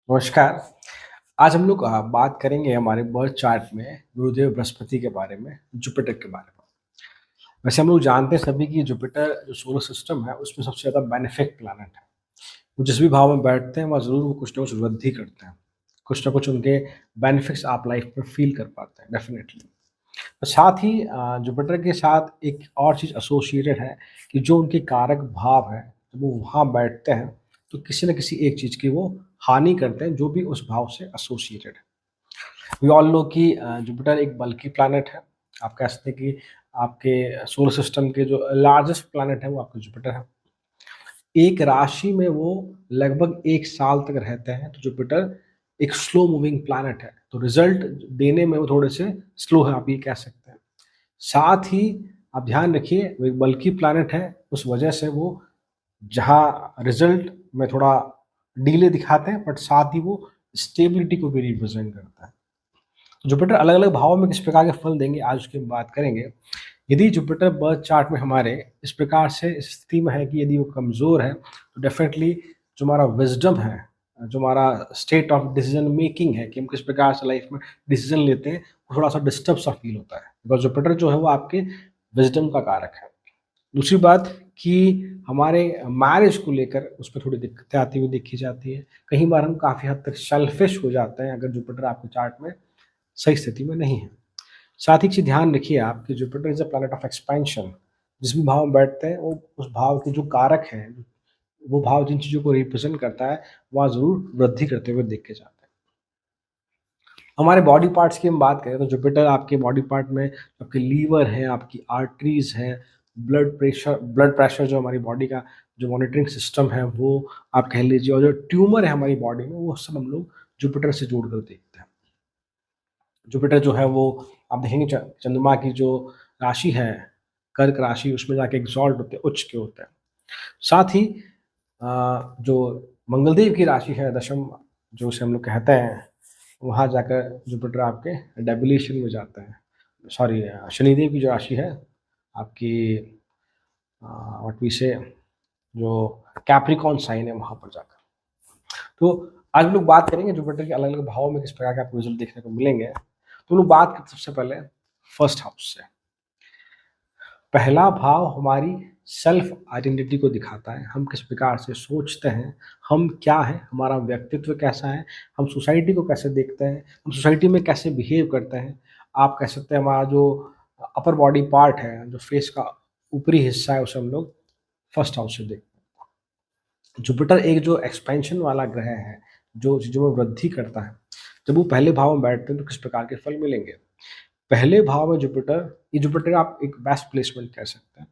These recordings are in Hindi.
नमस्कार। आज हम लोग बात करेंगे हमारे बर्थ चार्ट में गुरुदेव बृहस्पति के बारे में, जुपिटर के बारे में। वैसे हम लोग जानते हैं सभी कि जुपिटर जो सोलर सिस्टम है उसमें सबसे ज़्यादा बेनिफिक प्लैनेट है। वो जिस भी भाव में बैठते हैं वहाँ ज़रूर वो कुछ ना कुछ वृद्धि करते हैं। कुछ ना कुछ उनके बेनिफिट्स आप लाइफ में फ़ील कर पाते हैं डेफ़िनेटली। और साथ ही जुपिटर के साथ एक और चीज़ एसोसिएटेड है कि जो उनके कारक भाव हैं, जब वो वहाँ बैठते हैं, तो किसी न किसी एक चीज़ की वो हानि करते हैं, जो भी उस भाव से एसोसिएटेड है। वी ऑल नो कि जुपिटर एक बल्की प्लैनेट है। आप कह सकते हैं कि आपके सोलर सिस्टम के जो लार्जेस्ट प्लैनेट है, वो आपका जुपिटर है। एक राशि में वो लगभग 1 साल तक रहते हैं, तो जुपिटर एक स्लो मूविंग प्लैनेट है, तो रिज़ल्ट देने में वो थोड़े से स्लो है, आप ये कह सकते हैं। साथ ही आप ध्यान रखिए, वो एक बल्की प्लैनेट है, उस वजह से वो जहाँ रिज़ल्ट में थोड़ा डिले दिखाते हैं, बट साथ ही वो स्टेबिलिटी को भी रिप्रेज़ेंट करता है। जुपिटर अलग-अलग भावों में किस प्रकार के फल देंगे, आज उसकी हम बात करेंगे। यदि जुपिटर बर्थ चार्ट में हमारे इस प्रकार से इस स्थिति में है कि यदि वो कमज़ोर है, तो डेफ़िनेटली जो हमारा विज़डम है, जो हमारा स्टेट ऑफ डिसीज़न मेकिंग है कि हम किस प्रकार से लाइफ़ में डिसीज़न लेते हैं, वो थोड़ा-सा डिस्टर्ब सा फ़ील होता है। बिकॉज़ जुपिटर जो है वो आपके विज़डम का कारक है। दूसरी बात कि हमारे मैरिज को लेकर उसमें थोड़ी दिक्कतें आती हुई देखी जाती है। कई बार हम काफ़ी हद तक सेल्फ़िश हो जाते हैं अगर जुपिटर आपके चार्ट में सही स्थिति में नहीं है। साथ ही एक चीज़ ध्यान रखिए आप कि Jupiter is a planet of expansion. जिस भी भाव में बैठते हैं वो उस भाव के जो कारक हैं, वो भाव जिन चीज़ों को रिप्रेज़ेंट करता है, वहाँ ज़रूर वृद्धि करते हुए देखे जाते हैं। हमारे बॉडी पार्ट्स की हम बात करें तो जुपिटर आपके बॉडी पार्ट में आपके लीवर है, आपकी आर्टरीज़ हैं, ब्लड प्रेशर जो हमारी बॉडी का जो मॉनिटरिंग सिस्टम है वो आप कह लीजिए, और जो ट्यूमर है हमारी बॉडी में वो सब हम लोग जुपिटर से जोड़कर देखते हैं। जुपिटर जो है वो आप देखेंगे चंद्रमा की जो राशि है, कर्क राशि, उसमें जाके एग्ज़ॉल्ट होते हैं, उच्च के होते हैं। साथ ही जो मंगलदेव की राशि है दशम, जो उसे हम लोग कहते हैं, वहाँ जाकर जुपिटर आपके डेबिलिएशन में जाते हैं। सॉरी, शनिदेव की जो राशि है आपकी, व्हाट वी से, जो कैप्रिकॉर्न साइन है वहाँ पर जाकर। तो आज हम लोग बात करेंगे जुपिटर के अलग-अलग भावों में किस प्रकार के आपको रिज़ल्ट देखने को मिलेंगे। तो हम लोग बात करते हैं सबसे पहले फर्स्ट हाउस से। पहला भाव हमारी सेल्फ आइडेंटिटी को दिखाता है, हम किस प्रकार से सोचते हैं, हम क्या हैं, हमारा व्यक्तित्व कैसा है, हम सोसाइटी को कैसे देखते हैं, हम सोसाइटी में कैसे बिहेव करते हैं। आप कह सकते हैं हमारा जो अपर बॉडी पार्ट है, जो फेस का ऊपरी हिस्सा है, उसे हम लोग फर्स्ट हाउस से देखते हैं। जुपिटर एक जो एक्सपेंशन वाला ग्रह है, जो चीज़ों में वृद्धि करता है, जब वो पहले भाव में बैठते हैं तो किस प्रकार के फल मिलेंगे। पहले भाव में जुपिटर, ये जुपिटर आप एक बेस्ट प्लेसमेंट कह सकते हैं।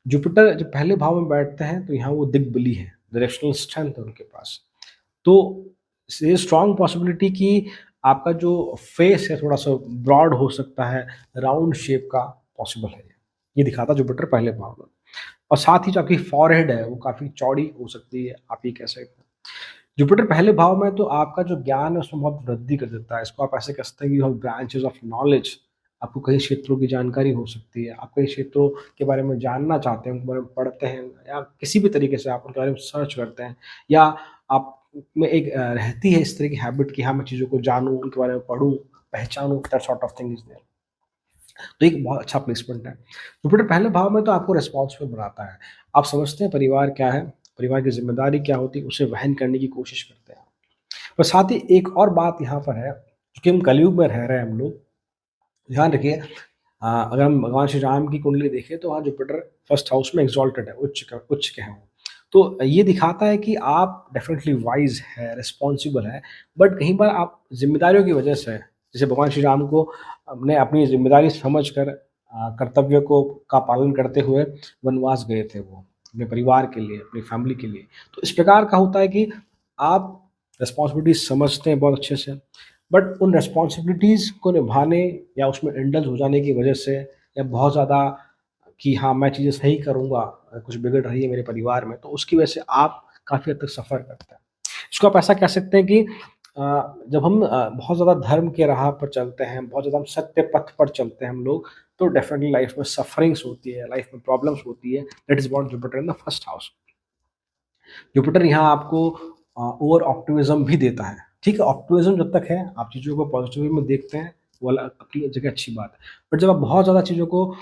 जुपिटर जब पहले भाव में बैठते हैं तो यहाँ वो दिग्बली है, डायरेक्शनल स्ट्रेंथ है उनके पास। तो ये स्ट्रॉन्ग पॉसिबिलिटी कि आपका जो फेस है थोड़ा-सा ब्रॉड हो सकता है, राउंड शेप का पॉसिबल है ये दिखाता है जुपिटर पहले भाव में। और साथ ही जो आपकी फॉरहेड है वो काफ़ी चौड़ी हो सकती है, आप ये कह सकते हैं। जुपिटर पहले भाव में तो आपका जो ज्ञान है उसमें बहुत वृद्धि कर देता है। इसको आप ऐसे कह सकते हैं कि you have branches of knowledge. आपको कई क्षेत्रों की जानकारी हो सकती है। आप कई क्षेत्रों के बारे में जानना चाहते हैं, उनके बारे में पढ़ते हैं, या किसी भी तरीके से आप उनके बारे में सर्च करते हैं, या आप में एक रहती है इस तरह की हैबिट कि हाँ, मैं चीज़ों को जानूँ, उनके बारे में पढ़ूँ, पहचानूँ, that sort of thing is there. तो एक बहुत अच्छा प्लेसमेंट है। जुपिटर पहले भाव में तो आपको रिस्पॉन्सिबल बनाता है। आप समझते हैं परिवार क्या है, परिवार की ज़िम्मेदारी क्या होती है, उसे वहन करने की कोशिश करते हैं। और साथ ही एक और बात यहाँ पर है, क्योंकि हम कलयुग में रह रहे हैं हम लोग, ध्यान रखिए, अगर हम भगवान श्री राम की कुंडली देखें तो वहाँ जुपिटर फर्स्ट हाउस में एक्सॉल्टेड है, उच्च के हैं वो। तो ये दिखाता है कि आप डेफ़िनिटली वाइज़ है, रिस्पॉन्सिबल है, बट कई बार आप ज़िम्मेदारियों की वजह से, जैसे भगवान श्री राम को ने अपनी ज़िम्मेदारी समझकर कर्तव्य को का पालन करते हुए वनवास गए थे वो, अपने परिवार के लिए, अपनी फैमिली के लिए। तो इस प्रकार का होता है कि आप रिस्पॉन्सिबिलिटीज़ समझते हैं बहुत अच्छे से, बट उन रिस्पॉन्सिबिलिटीज़ को निभाने या उसमें इंडल्ज हो जाने की वजह से, या बहुत ज़्यादा कि हाँ, मैं चीज़ें सही करूँगा, कुछ बिगड़ रही है मेरे परिवार में, तो उसकी वजह से आप काफ़ी हद तक सफ़र करते हैं। इसको आप ऐसा कह सकते हैं कि जब हम बहुत ज़्यादा धर्म के राह पर चलते हैं, बहुत ज़्यादा हम सत्य पथ पर चलते हैं हम लोग, तो डेफ़िनिटली लाइफ़ में सफ़रिंग्स होती है, लाइफ़ में प्रॉब्लम्स होती है। That is what Jupiter in the first house. Jupiter यहाँ आपको ओवर ऑप्टिमिज्म भी देता है। ठीक है, ऑप्टिमिज़्म जब तक है, आप चीज़ों को पॉज़िटिव वे में देखते हैं, वो अपनी जगह अच्छी बात है। बट जब आप बहुत ज़्यादा चीज़ों को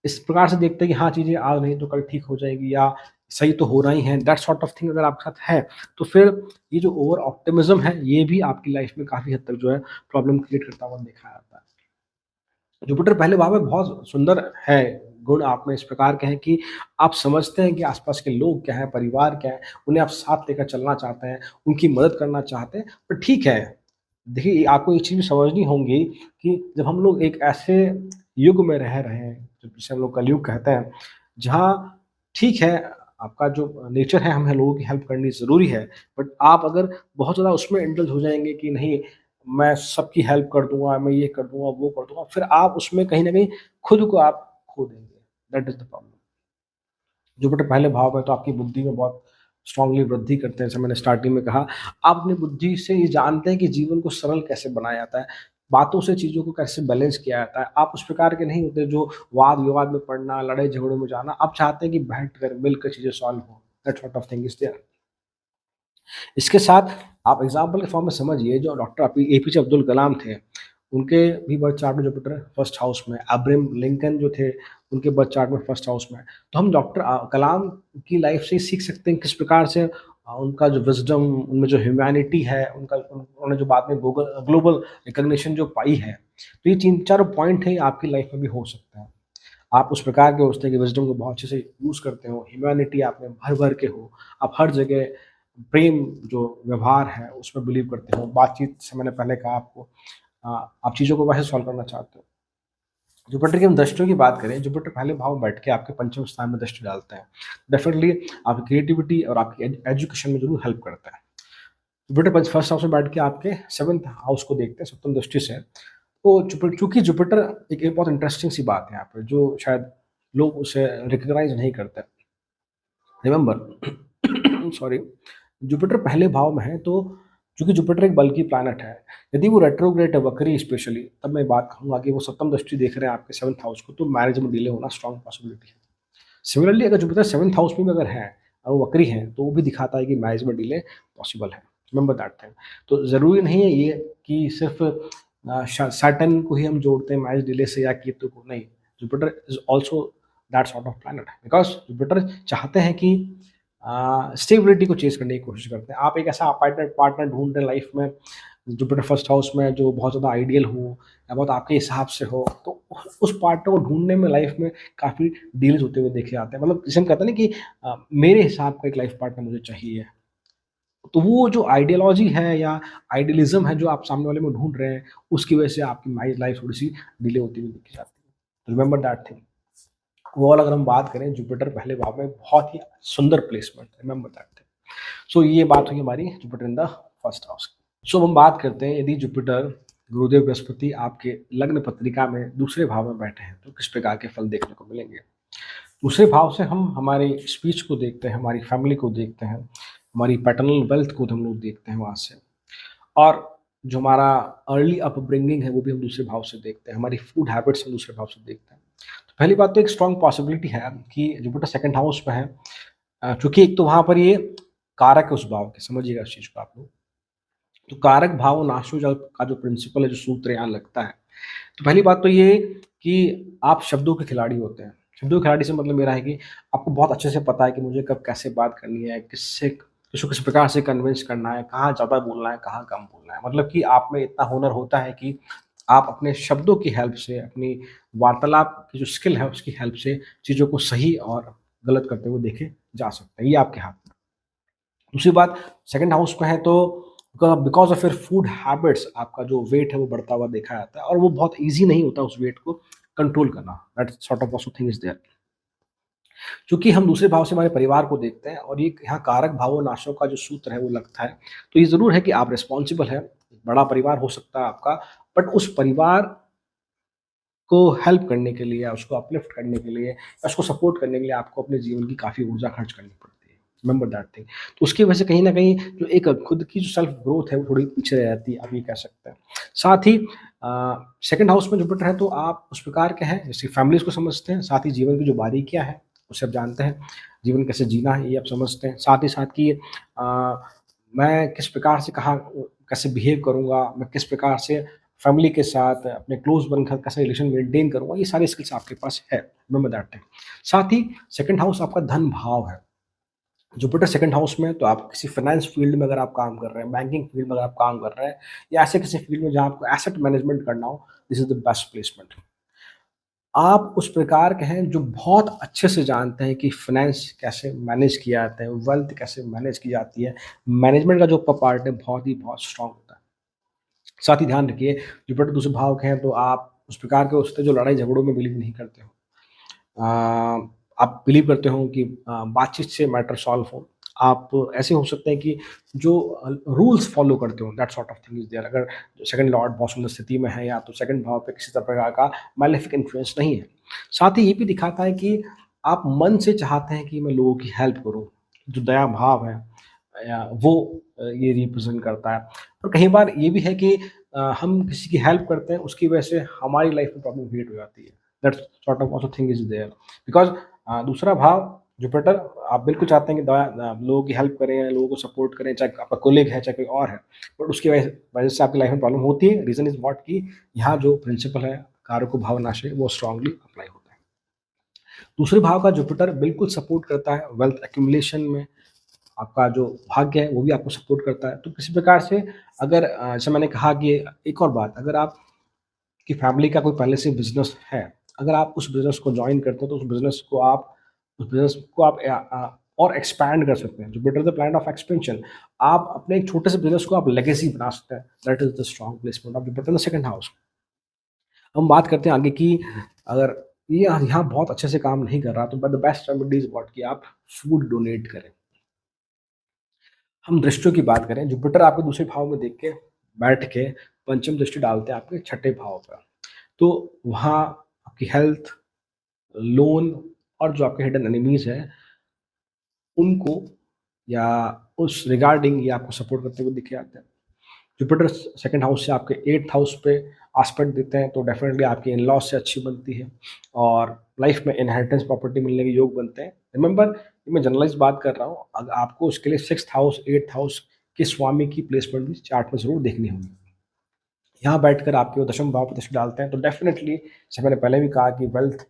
इस प्रकार से देखते हैं कि हाँ, चीज़ें आज नहीं तो कल ठीक हो जाएगी या सही तो हो रही हैं, दैट सॉर्ट ऑफ थिंग अगर आपके साथ है, तो फिर ये जो ओवर ऑप्टिमिज़्म है, ये भी आपकी लाइफ़ में काफ़ी हद तक जो है प्रॉब्लम क्रिएट करता हुआ देखा जाता है। जुपिटर पहले भाव में बहुत सुंदर है, गुण आप में इस प्रकार के हैं कि आप समझते हैं कि आस-पास के लोग क्या हैं, परिवार क्या है, उन्हें आप साथ लेकर चलना चाहते हैं, उनकी मदद करना चाहते हैं। पर ठीक है, देखिए आपको एक चीज़ भी समझनी होंगी कि जब हम लोग एक ऐसे युग में रह रहे हैं, जो जिसे हम लोग कलयुग कहते हैं, जहाँ ठीक है, आपका जो नेचर है, हमें लोगों की हेल्प करनी ज़रूरी है, बट आप अगर बहुत ज़्यादा उसमें इंडल्ज हो जाएँगे कि नहीं मैं सबकी हेल्प कर दूँगा, मैं ये कर दूँगा, वो कर दूँगा, फिर आप उसमें कहीं न कहीं खुद को आप खो देंगे। That is the problem. Jupiter पहले भाव में तो आपकी बुद्धि में बहुत स्ट्रांगली वृद्धि करते हैं, जैसे मैंने स्टार्टिंग में कहा। आप अपनी बुद्धि से ये जानते हैं कि जीवन को सरल कैसे बनाया जाता है, बातों से चीज़ों को कैसे बैलेंस किया जाता है। आप उस प्रकार के नहीं होते जो वाद-विवाद में पड़ना, लड़ाई-झगड़ों में जाना, आप चाहते हैं कि बैठकर, मिलकर चीज़ें सॉल्व हों। That sort of thing is there. इसके साथ आप एग्ज़ाम्पल के फॉर्म में समझिए जो डॉक्टर एपीजे अब्दुल कलाम थे, उनके भी बर्थ चार्ट में जुपिटर फर्स्ट हाउस में, अब्राहम लिंकन जो थे, उनके बर्थ चार्ट में फर्स्ट हाउस में। तो हम डॉक्टर कलाम की लाइफ़ से ही सीख सकते हैं किस प्रकार से उनका जो विज़डम, उनमें जो ह्यूमैनिटी है, उन्होंने जो बाद में ग्लोबल रिकॉग्निशन जो पाई है, तो ये 3-4 पॉइंट है, आपकी लाइफ़ में भी हो सकता है। आप उस प्रकार के होते हैं कि विज़डम को बहुत अच्छे से यूज़ करते हो, ह्यूमैनिटी आप में भर-भर के हो, आप हर जगह प्रेम जो व्यवहार है उसमें बिलीव करते हो, बातचीत से मैंने पहले कहा आपको आप चीज़ों को वैसे सॉल्व करना चाहते हो। जुपिटर की हम दृष्टियों की बात करें, जुपिटर पहले भाव में बैठ के आपके पंचम स्थान में दृष्टि डालते हैं। डेफ़िनेटली आपकी क्रिएटिविटी और आपकी एजुकेशन में ज़रूर हेल्प करता है। जुपिटर फर्स्ट हाउस में बैठ के आपके 7th हाउस को देखते हैं सप्तम दृष्टि से। तो चूँकि जुपिटर एक बहुत इंटरेस्टिंग सी बात है यहाँ पे जो शायद लोग उसे रिकॉग्नाइज़ नहीं करते। रिमेंबर सॉरी जुपिटर पहले भाव में है तो चूँकि जुपिटर एक बल्की प्लैनेट है, यदि वो रेट्रोग्रेड है वक्री स्पेशली तब मैं बात कहूँगा कि वो सप्तम दृष्टि देख रहे हैं आपके 7th हाउस को तो मैरिज में डिले होना स्ट्रॉन्ग पॉसिबिलिटी है। सिमिलरली अगर जुपिटर 7th हाउस में भी अगर है और वो वक्री है तो वो भी दिखाता है कि मैरिज में डिले पॉसिबल है। Remember that thing. तो ज़रूरी नहीं है ये कि सिर्फ़ सैटर्न को ही हम जोड़ते हैं मैरिज डिले से या केतु को, नहीं। Jupiter is also that sort of planet because Jupiter चाहते हैं कि स्टेबिलिटी को चेज़ करने की कोशिश करते हैं। आप एक ऐसा पार्टनर पार्टनर ढूँढ रहे हैं लाइफ़ में, जुपिटर फर्स्ट हाउस में जो बहुत ज़्यादा आइडियल हो या बहुत आपके हिसाब से हो, तो उस पार्टनर को ढूँढने में लाइफ़ में काफ़ी डील्स होते हुए देखे जाते हैं। मतलब जिसे हम कहते हैं ना कि मेरे हिसाब का एक लाइफ़ पार्टनर मुझे चाहिए। तो वो जो आइडियोलॉजी है या आइडियलिज़्म है जो आप सामने वाले में ढूँढ रहे हैं, उसकी वजह से आपकी मैरिज लाइफ़ थोड़ी-सी डिले होती हुई देखी जाती है। Remember that thing. ओवरऑल अगर हम बात करें जुपिटर पहले भाव में बहुत ही सुंदर प्लेसमेंट है, रिमेंबर दैट थिंग। सो ये बात हुई हमारी Jupiter in the first house की। सो हम बात करते हैं यदि जुपिटर गुरुदेव बृहस्पति आपके लग्न पत्रिका में दूसरे भाव में बैठे हैं तो किस प्रकार के फल देखने को मिलेंगे। दूसरे भाव से हम हमारी स्पीच को देखते हैं, हमारी फैमिली को देखते हैं, हमारी पैटर्नल वेल्थ को हम लोग देखते हैं वहाँ से। और जो हमारा अर्ली अपब्रिंगिंग है वो भी हम दूसरे भाव से देखते हैं, हमारी फूड हैबिट्स हम दूसरे भाव से देखते हैं। तो पहली बात तो एक स्ट्रॉन्ग पॉसिबिलिटी है कि जुपिटर सेकंड हाउस में है, चूँकि एक तो वहाँ पर ये कारक है उस भाव के, समझिएगा इस चीज़ को आप लोग। तो कारक भाव नाशो जल का जो प्रिंसिपल है, जो सूत्र यहाँ लगता है, तो पहली बात तो ये कि आप शब्दों के खिलाड़ी होते हैं। शब्दों के खिलाड़ी से मतलब मेरा है कि आपको बहुत अच्छे से पता है कि मुझे कब कैसे बात करनी है, किससे किसको किस प्रकार से कन्विंस करना है, कहाँ ज़्यादा बोलना है, कहाँ कम बोलना है। मतलब कि आप में इतना हुनर होता है कि आप अपने शब्दों की हेल्प से, अपनी वार्तालाप की जो स्किल है, उसकी हेल्प से चीज़ों को सही और गलत करते हुए देखे जा सकते हैं। ये आपके हाथ में। दूसरी बात सेकंड हाउस में है तो because of your food habits आपका जो वेट है वो बढ़ता हुआ देखा जाता है और वो बहुत ईज़ी नहीं होता उस वेट को कंट्रोल करना। That sort of also thing is there. चूँकि हम दूसरे भाव से हमारे परिवार को देखते हैं और ये यहाँ कारक भावो-नाशों का जो सूत्र है वो लगता है। तो ये ज़रूर है कि आप रिस्पॉन्सिबल हैं, बड़ा परिवार हो सकता है आपका, बट उस परिवार को हेल्प करने के लिए या उसको अपलिफ्ट करने के लिए या उसको सपोर्ट करने के लिए आपको अपने जीवन की काफ़ी ऊर्जा खर्च करनी पड़ती है। Remember that thing. तो उसकी वजह से कहीं न कहीं जो एक खुद की जो सेल्फ ग्रोथ है वो थोड़ी पीछे रह जाती है, आप ये कह सकते हैं। साथ ही सेकंड हाउस में जुपिटर है तो आप उस प्रकार के हैं जैसे फैमिलीज़ को समझते हैं, साथ ही जीवन की जो बारीकियाँ हैं, उसे आप जानते हैं। जीवन कैसे जीना है ये आप समझते हैं। साथ ही साथ कि मैं किस प्रकार से कहाँ कैसे बिहेव करूँगा, मैं किस प्रकार से फैमिली के साथ अपने क्लोज़ वन के साथ कैसे रिलेशन मेंटेन करूँगा, ये सारी स्किल्स आपके पास है, रिमेंबर दैट थिंग। साथ ही सेकंड हाउस आपका धन भाव है। जुपिटर सेकंड हाउस में है, तो आप किसी फाइनेंस फील्ड में अगर आप काम कर रहे हैं, बैंकिंग फील्ड में अगर आप काम कर रहे हैं या ऐसे किसी फील्ड में जहाँ आपको एसेट मैनेजमेंट करना हो, this is the best placement. आप उस प्रकार के हैं जो बहुत अच्छे से जानते हैं कि फाइनेंस कैसे मैनेज किया जाता है, वेल्थ कैसे मैनेज की जाती है। मैनेजमेंट का जो पार्ट है बहुत स्ट्रॉन्ग होता है। साथ ही ध्यान रखिए, जुपिटर दूसरे भाव के हैं तो आप उस प्रकार के होते हैं जो लड़ाई झगड़ों में बिलीव नहीं करते हो। आप बिलीव करते हो कि बातचीत से मैटर सॉल्व हो। आप ऐसे हो सकते हैं कि जो रूल्स फॉलो करते हो, that sort of thing is there. अगर सेकंड लॉर्ड बहुत सुंदर स्थिति में है या तो सेकंड भाव पे किसी तरह प्रकार का मैलेफिक इन्फ्लुएंस नहीं है। साथ ही ये भी दिखाता है कि आप मन से चाहते हैं कि मैं लोगों की हेल्प करूँ। जो दया भाव है या वो ये रिप्रेज़ेंट करता है। और कई बार ये भी है कि हम किसी की हेल्प करते हैं, उसकी वजह से हमारी लाइफ में प्रॉब्लम क्रिएट हो जाती है। That sort of also thing is there. Because दूसरा भाव जुपिटर, आप बिल्कुल चाहते हैं कि लोगों की हेल्प करें, लोगों को सपोर्ट करें, चाहे आपका कोलीग है, चाहे कोई और है। बट उसकी वजह वजह से आपकी लाइफ में प्रॉब्लम होती है। रीज़न इज़ व्हाट कि यहाँ जो प्रिंसिपल है, कारको भावनाशय, वो स्ट्रांगली अप्लाई होता है। दूसरे भाव का जुपिटर बिल्कुल सपोर्ट करता है वेल्थ एक्यूमुलेशन में। आपका जो भाग्य है, वो भी आपको सपोर्ट करता है। तो किसी प्रकार से अगर जैसे मैंने कहा कि एक और बात, अगर आपकी फैमिली का कोई पहले से बिज़नेस है, अगर आप उस बिज़नेस को जॉइन करते हो, तो उस बिज़नेस को आप और एक्सपैंड कर सकते हैं। Jupiter the planet of expansion. आप अपने एक छोटे से बिज़नेस को आप लेगेसी बना सकते हैं। That is the strong placement of Jupiter in the second house. हम बात करते हैं आगे की, अगर ये यहाँ बहुत अच्छे से काम नहीं कर रहा, तो but the best remedy is what कि आप फूड डोनेट करें। हम दृष्टियों की बात करें, जुपिटर आपके दूसरे भाव में देख के बैठ के पंचम दृष्टि डालते हैं आपके छठे भाव पर। तो वहाँ आपकी हेल्थ, लोन और जो आपके हिडन एनिमीज़ हैं, उनको या उस रिगार्डिंग ये आपको सपोर्ट करते हुए दिखे जाते हैं। जुपिटर सेकंड हाउस से आपके 8th हाउस पे एस्पेक्ट देते हैं, तो डेफ़िनेटली आपकी इन-लॉज़ से अच्छी बनती है और लाइफ़ में इनहेरिटेंस प्रॉपर्टी मिलने के योग बनते हैं। रिमेंबर, ये मैं जनरलाइज़ बात कर रहा हूँ, आपको उसके लिए 6th हाउस, 8th हाउस के स्वामी की प्लेसमेंट भी चार्ट में ज़रूर देखनी होगी। यहाँ बैठकर आपके वो दशम भाव पे दृष्टि डालते हैं, तो डेफ़िनेटली जैसे मैंने पहले भी कहा कि वेल्थ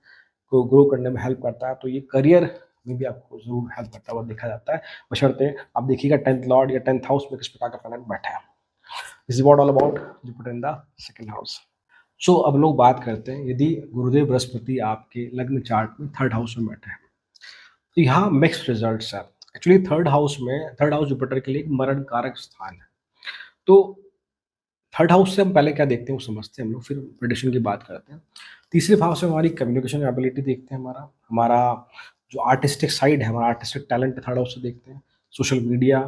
को ग्रो करने में हेल्प करता है, तो ये करियर में भी आपको ज़रूर हेल्प करता हुआ देखा जाता है। बशर्ते आप देखिएगा 10th लॉर्ड या 10th हाउस में किस प्रकार का प्लैनेट बैठा है। This is what all about Jupiter in the second house. So अब लोग बात करते हैं, यदि गुरुदेव बृहस्पति आपके लग्न चार्ट में 3rd हाउस में बैठे हैं, तो यहाँ मिक्स्ड रिजल्ट्स हैं। एक्चुअली 3rd हाउस जुपिटर के लिए एक मरण कारक स्थान है। तो 3rd हाउस से हम पहले क्या देखते हैं वो समझते हैं हम लोग, फिर प्रेडिक्शन की बात करते हैं। तीसरे भाव से हमारी कम्युनिकेशन एबिलिटी देखते हैं, हमारा जो आर्टिस्टिक साइड है, हमारा आर्टिस्टिक टैलेंट 3rd हाउस से देखते हैं। सोशल मीडिया,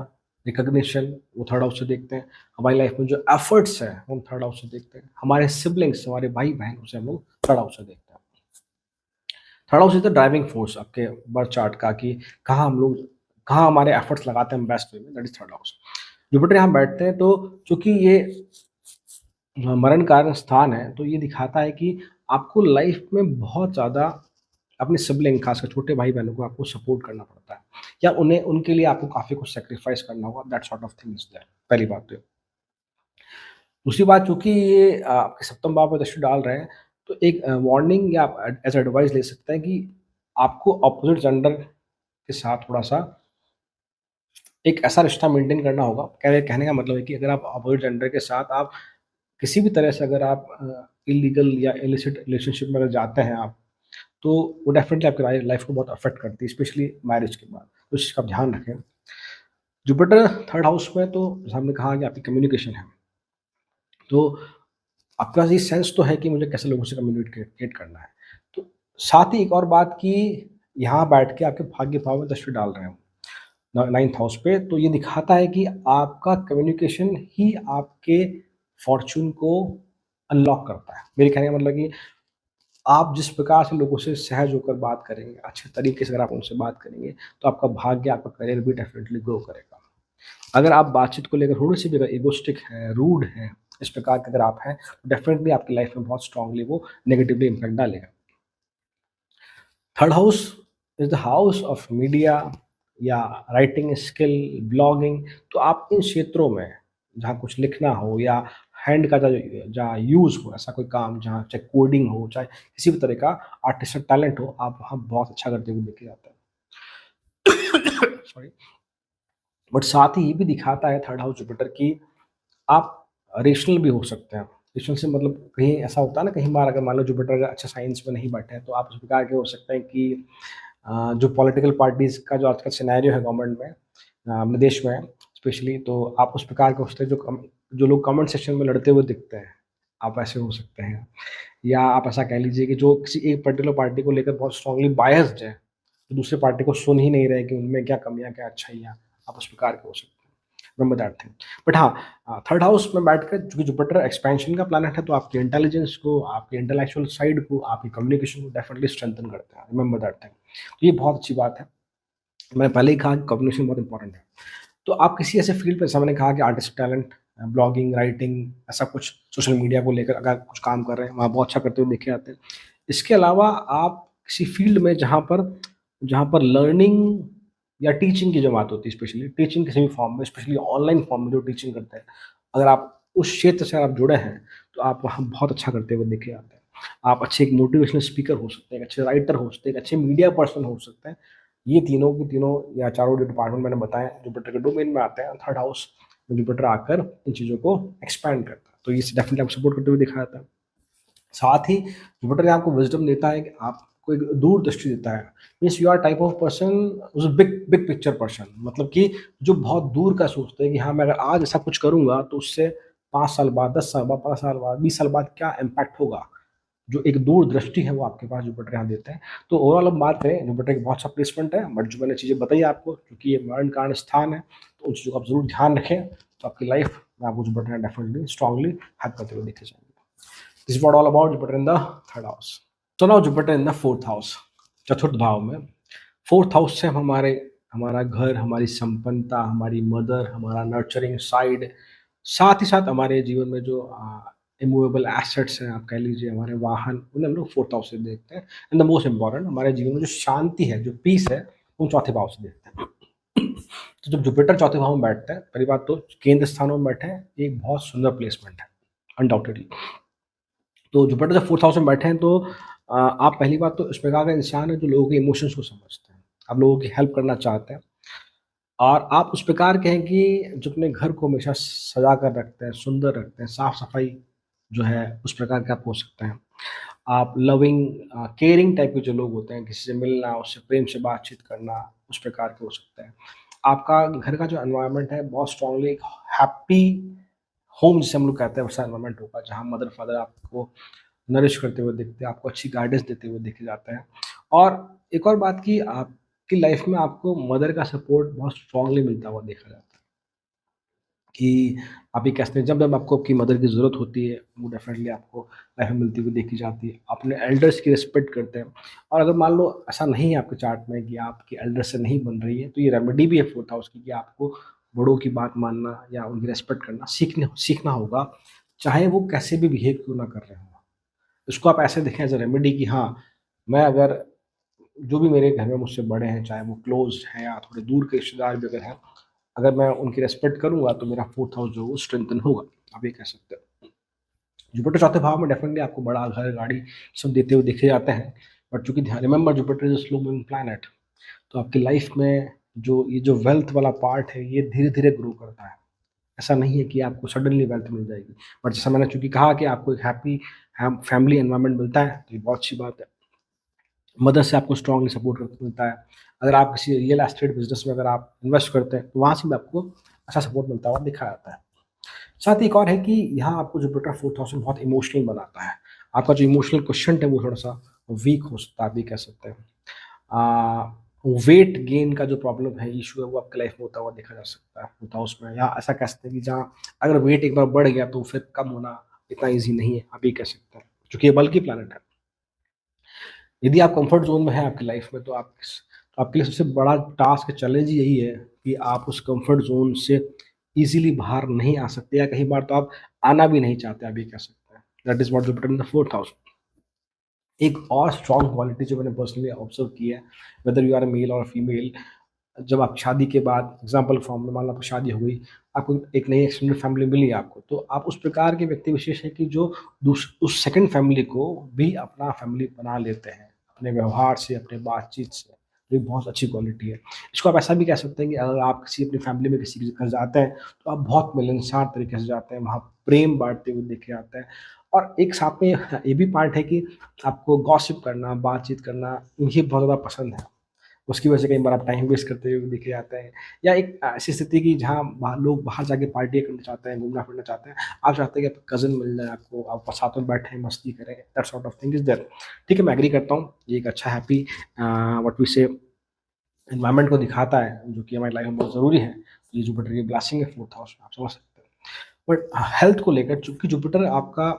रिकॉग्निशन, वो 3rd हाउस से देखते हैं। हमारी लाइफ में जो एफर्ट्स हैं, वो हम 3rd हाउस से देखते हैं। हमारे सिबलिंग्स, हमारे भाई-बहन, उसे हम लोग 3rd हाउस से देखते हैं। 3rd house is the driving force आपके बर्थ चार्ट का, कि कहाँ हमारे एफर्ट्स लगाते हैं हम बेस्ट वे में, that is 3rd house. Jupiter यहाँ बैठते हैं, तो चूँकि ये मरण कारण स्थान है, तो ये दिखाता है कि आपको लाइफ में बहुत ज़्यादा अपने सिबलिंग, खासकर छोटे भाई-बहनों को आपको सपोर्ट करना पड़ता है, या उनके लिए आपको काफ़ी कुछ सैक्रिफाइस करना होगा, that sort of thing is there, पहली बात तो ये। दूसरी बात, चूँकि ये आपके सप्तम भाव में दृष्टि डाल रहे हैं, तो एक वार्निंग या आप एज़ एडवाइस ले सकते हैं कि आपको अपोज़िट जेंडर के साथ थोड़ा-सा एक ऐसा रिश्ता मेंटेन करना होगा। कहने का मतलब है कि अगर आप अपोज़िट जेंडर के साथ आप किसी भी तरह से अगर आप इल्लीगल या इलिसिट रिलेशनशिप में अगर जाते हैं आप, तो वो डेफ़िनेटली आपकी लाइफ़ को बहुत अफ़ेक्ट करती है, स्पेशली मैरिज के बाद। तो इस चीज़ का आप ध्यान रखें। जुपिटर 3rd हाउस में, तो जैसे हमने कहा कि आपकी कम्युनिकेशन है, तो आपके पास ये सेंस तो है कि मुझे कैसे लोगों से कम्युनिकेट करना है। तो साथ ही एक और बात कि यहाँ बैठ के आपके भाग्य भाव में दृष्टि डाल रहे हैं हम, 9th हाउस पे, तो ये दिखाता है कि आपका कम्युनिकेशन ही आपके फॉर्च्यून को अनलॉक करता है। मेरे कहने का मतलब कि आप जिस प्रकार से लोगों से सहज होकर बात करेंगे, अच्छे तरीके से अगर आप उनसे बात करेंगे, तो आपका भाग्य, आपका करियर भी डेफ़िनेटली ग्रो करेगा। अगर आप बातचीत को लेकर थोड़ी-सी भी अगर इगोइस्टिक हैं, रूड हैं, इस प्रकार के अगर आप हैं, तो डेफ़िनेटली आपकी लाइफ़ में बहुत स्ट्रांगली वो नेगेटिवली इम्पैक्ट डालेगा। 3rd house is the house of media, या राइटिंग स्किल, ब्लॉगिंग, तो आप इन क्षेत्रों में जहाँ कुछ लिखना हो या हैंड का जहाँ यूज़ हो, ऐसा कोई काम जहाँ चाहे कोडिंग हो, चाहे किसी भी तरह का आर्टिस्टिक टैलेंट हो, आप वहाँ बहुत अच्छा करते हुए देखे जाते हैं। सॉरी। बट साथ ही ये भी दिखाता है थर्ड हाउस जुपिटर कि आप रेशनल भी हो सकते हैं। रेशनल से मतलब कहीं ऐसा होता है ना, कहीं बार अगर मान लो जुपिटर अच्छा साइंस में नहीं बैठे हैं, तो आप उस प्रकार के हो सकते हैं कि जो पॉलिटिकल पार्टीज़ का जो आजकल सिनेरियो है गवर्नमेंट में, अपने देश में स्पेशली, तो आप उस प्रकार के हो सकते हैं जो लोग कमेंट सेक्शन में लड़ते हुए दिखते हैं, आप ऐसे हो सकते हैं। या आप ऐसा कह लीजिए कि जो किसी एक पर्टिकुलर पार्टी को लेकर बहुत स्ट्रांगली बायस्ड है, तो दूसरे पार्टी को सुन ही नहीं रहे कि उनमें क्या कमियाँ, क्या अच्छाइयाँ, आप उस प्रकार के हो सकते हैं। Remember that thing. बट हाँ, थर्ड हाउस में बैठकर चूँकि जुपिटर एक्सपेंशन का प्लैनेट है, तो आपकी इंटेलिजेंस को, आपकी इंटेलेक्चुअल साइड को, आपकी कम्युनिकेशन को डेफिनिटली स्ट्रेंथन करते हैं। Remember that thing. तो ये बहुत अच्छी बात है। मैंने पहले ही कहा कि कम्युनिकेशन बहुत इंपॉर्टेंट है। तो आप किसी ऐसे फील्ड पे, जैसा मैंने कहा कि आर्टिस्ट टैलेंट, ब्लॉगिंग, राइटिंग, ऐसा कुछ सोशल मीडिया को लेकर अगर कुछ काम कर रहे हैं, वहाँ बहुत अच्छा करते हुए देखे जाते हैं। इसके अलावा आप किसी फील्ड में जहाँ पर लर्निंग या टीचिंग की जो बात होती है, स्पेशली टीचिंग किसी भी फॉर्म में, स्पेशली ऑनलाइन फॉर्म में जो टीचिंग करते हैं, अगर आप उस क्षेत्र से आप जुड़े हैं, तो आप वहाँ बहुत अच्छा करते हुए देखे जाते हैं। आप अच्छे एक मोटिवेशनल स्पीकर हो सकते हैं, एक अच्छे राइटर हो सकते हैं, एक अच्छे मीडिया पर्सन हो सकते हैं। ये तीनों के तीनों या चारों जो डिपार्टमेंट मैंने बताए जुपिटर के डोमेन में आते हैं, थर्ड हाउस में जुपिटर आकर इन चीज़ों को एक्सपैंड करता है, तो ये डेफिनेटली आपको सपोर्ट करते हुए दिखाया जाता है। साथ ही जुपिटर आपको विजडम देता है कि आपको एक दूरदृष्टि देता है। Means you are type of person, big big picture person, मतलब कि जो बहुत दूर का सोचते हैं कि हाँ, मैं अगर आज ऐसा कुछ करूंगा तो उससे 5 साल बाद, 10 साल बाद, 5 साल बाद, 20 साल बाद क्या इम्पैक्ट होगा। जो एक दूरदृष्टि है वो आपके पास जुपिटर यहाँ देते हैं। तो ओवरऑल हम बात करें, जुपिटर एक बहुत अच्छा प्लेसमेंट है, बट जो मैंने चीज़ें बताई आपको, क्योंकि ये मरण कारण स्थान है, तो उन चीज़ों का आप जरूर ध्यान रखें, तो आपकी लाइफ में आपको जुपिटर डेफिनेटली स्ट्रांगली हेल्प करते हुए दिखे जाएंगे। This is what all about Jupiter in the third house. तो now Jupiter in the fourth house, चतुर्थ भाव में। फोर्थ हाउस से हम हमारा घर, हमारी संपन्नता, हमारी मदर, हमारा नर्चरिंग साइड, साथ ही साथ हमारे जीवन में जो इमूवेबल एसेट्स हैं, आप कह लीजिए हमारे वाहन, उन्हें हम लोग फोर्थ हाउस से देखते हैं। एंड द मोस्ट इंपॉर्टेंट, हमारे जीवन में जो शांति है, जो पीस है, वो चौथे भाव से देखते हैं। तो जब जुपिटर चौथे भाव में बैठता है, पहली बात तो केंद्र स्थानों में बैठे हैं, ये एक बहुत सुंदर प्लेसमेंट है अनडाउटेडली। तो जुपिटर जब फोर्थ हाउस में बैठे हैं, तो आप पहली बात तो इस प्रकार का इंसान है जो लोगों के इमोशंस को समझते हैं, आप लोगों की हेल्प करना चाहते हैं, और आप उस प्रकार के हैं कि जो अपने घर को हमेशा सजा कर रखते हैं, सुंदर रखते हैं, साफ सफाई जो है उस प्रकार के आप हो सकते हैं। आप लविंग, केयरिंग टाइप के जो लोग होते हैं, किसी से मिलना, उससे प्रेम से बातचीत करना, उस प्रकार के हो सकते हैं। आपका घर का जो एनवायरनमेंट है बहुत स्ट्रांगली एक हैप्पी होम जिसे हम लोग कहते हैं, वैसा एनवायरनमेंट होगा, जहाँ मदर फादर आपको नरिश करते हुए दिखते हैं, आपको अच्छी गाइडेंस देते हुए देखे जाते हैं। और एक और बात कि आपकी लाइफ में आपको मदर का सपोर्ट बहुत स्ट्रांगली मिलता हुआ देखा जाता है, कि आप ये कहते हैं, जब जब आपको आपकी मदर की ज़रूरत होती है, वो डेफिनेटली आपको लाइफ में मिलती हुई देखी जाती है। अपने एल्डर्स की रिस्पेक्ट करते हैं, और अगर मान लो ऐसा नहीं है आपके चार्ट में कि आपकी एल्डर से नहीं बन रही है, तो ये रेमेडी भी है फोर्थ हाउस की, कि आपको बड़ों की बात मानना या उनकी रिस्पेक्ट करना सीखना होगा, चाहे वो कैसे भी बिहेव क्यों ना कर रहे हों। इसको आप ऐसे देखें एज अ रेमेडी कि हाँ, मैं अगर जो भी मेरे घर में मुझसे बड़े हैं, चाहे वो क्लोज हैं या थोड़े दूर के रिश्तेदार भी अगर हैं, अगर मैं उनकी रिस्पेक्ट करूँगा तो मेरा फोर्थ हाउस जो है वो स्ट्रेंथन होगा, आप ये कह सकते हो। जुपिटर चौथे भाव में डेफिनेटली आपको बड़ा घर, गाड़ी सब देते हुए देखे जाते हैं, बट चूँकि ध्यान, remember Jupiter is a slow moving planet, तो आपकी लाइफ में जो वेल्थ वाला पार्ट है, ये धीरे-धीरे ग्रो करता है। ऐसा नहीं है कि आपको सडनली वेल्थ मिल जाएगी। बट जैसा मैंने चूँकि कहा कि आपको एक हैप्पी फैमिली एनवायरनमेंट मिलता है, तो ये बहुत अच्छी बात है। मदर से आपको स्ट्रांगली सपोर्ट मिलता है। अगर आप किसी रियल एस्टेट बिज़नेस में अगर आप इन्वेस्ट करते हैं, तो वहाँ से भी आपको अच्छा सपोर्ट मिलता हुआ दिखा जाता है। साथ ही एक और है कि यहाँ आपको जुपिटर फोर्थ हाउस में बहुत इमोशनल बनाता है। आपका जो इमोशनल क्वेश्चन है वो थोड़ा-सा वीक हो सकता है, आप ये कह सकते हैं। वेट गेन का जो प्रॉब्लम है, इश्यू है, वो आपकी लाइफ में होता हुआ देखा जा सकता है फोर्थ हाउस में, या ऐसा कह सकते हैं कि जहाँ अगर वेट एक बार बढ़ गया तो फिर कम होना इतना ईज़ी नहीं है, आप ये कह सकते हैं। चूँकि ये बल्कि प्लैनेट है। यदि आप कंफर्ट ज़ोन में हैं आपकी लाइफ में, तो आपके लिए सबसे बड़ा टास्क, चैलेंज यही है कि आप उस कंफर्ट ज़ोन से ईज़िली बाहर नहीं आ सकते, या कई बार तो आप आना भी नहीं चाहते, आप ये कह सकते हैं। That is what Jupiter in the fourth house. एक और स्ट्रॉन्ग क्वालिटी जो मैंने पर्सनली ऑब्जर्व की है, whether you are a male or female, जब आप शादी के बाद एग्ज़ाम्पल फॉर्म में मान लो आपकी शादी हो गई, आपको एक नई एक्सटेंडेड फैमिली मिली आपको, तो आप उस प्रकार के व्यक्ति विशेष हैं कि जो उस सेकंड फैमिली को भी अपना फैमिली बना लेते हैं, अपने व्यवहार से, अपने बातचीत से। ये बहुत अच्छी क्वालिटी है। इसको आप ऐसा भी कह सकते हैं कि अगर आप किसी अपनी फैमिली में किसी के घर जाते हैं, तो आप बहुत मिलनसार तरीके से जाते हैं, वहाँ प्रेम बाँटते हुए देखे जाते हैं। और एक साथ में ये भी पार्ट है कि आपको गॉसिप करना, बातचीत करना, ये बहुत ज़्यादा पसंद है। उसकी वजह से कई बार आप टाइम वेस्ट करते हुए देखे जाते हैं, या एक ऐसी स्थिति कि जहाँ लोग बाहर जाके पार्टी करना चाहते हैं, घूमना-फिरना चाहते हैं, आप चाहते हैं कि आपका कज़िन मिल जाए आपको, आप साथ में बैठें, मस्ती करें, that sort of thing is there. ठीक है, मैं एग्री करता हूँ, ये एक अच्छा happy what we say environment को दिखाता है, जो कि हमारी लाइफ में बहुत ज़रूरी है। ये जुपिटर की ब्लेसिंग है 4th हाउस में, आप समझ सकते हैं। बट हेल्थ को लेकर, चूँकि जुपिटर आपका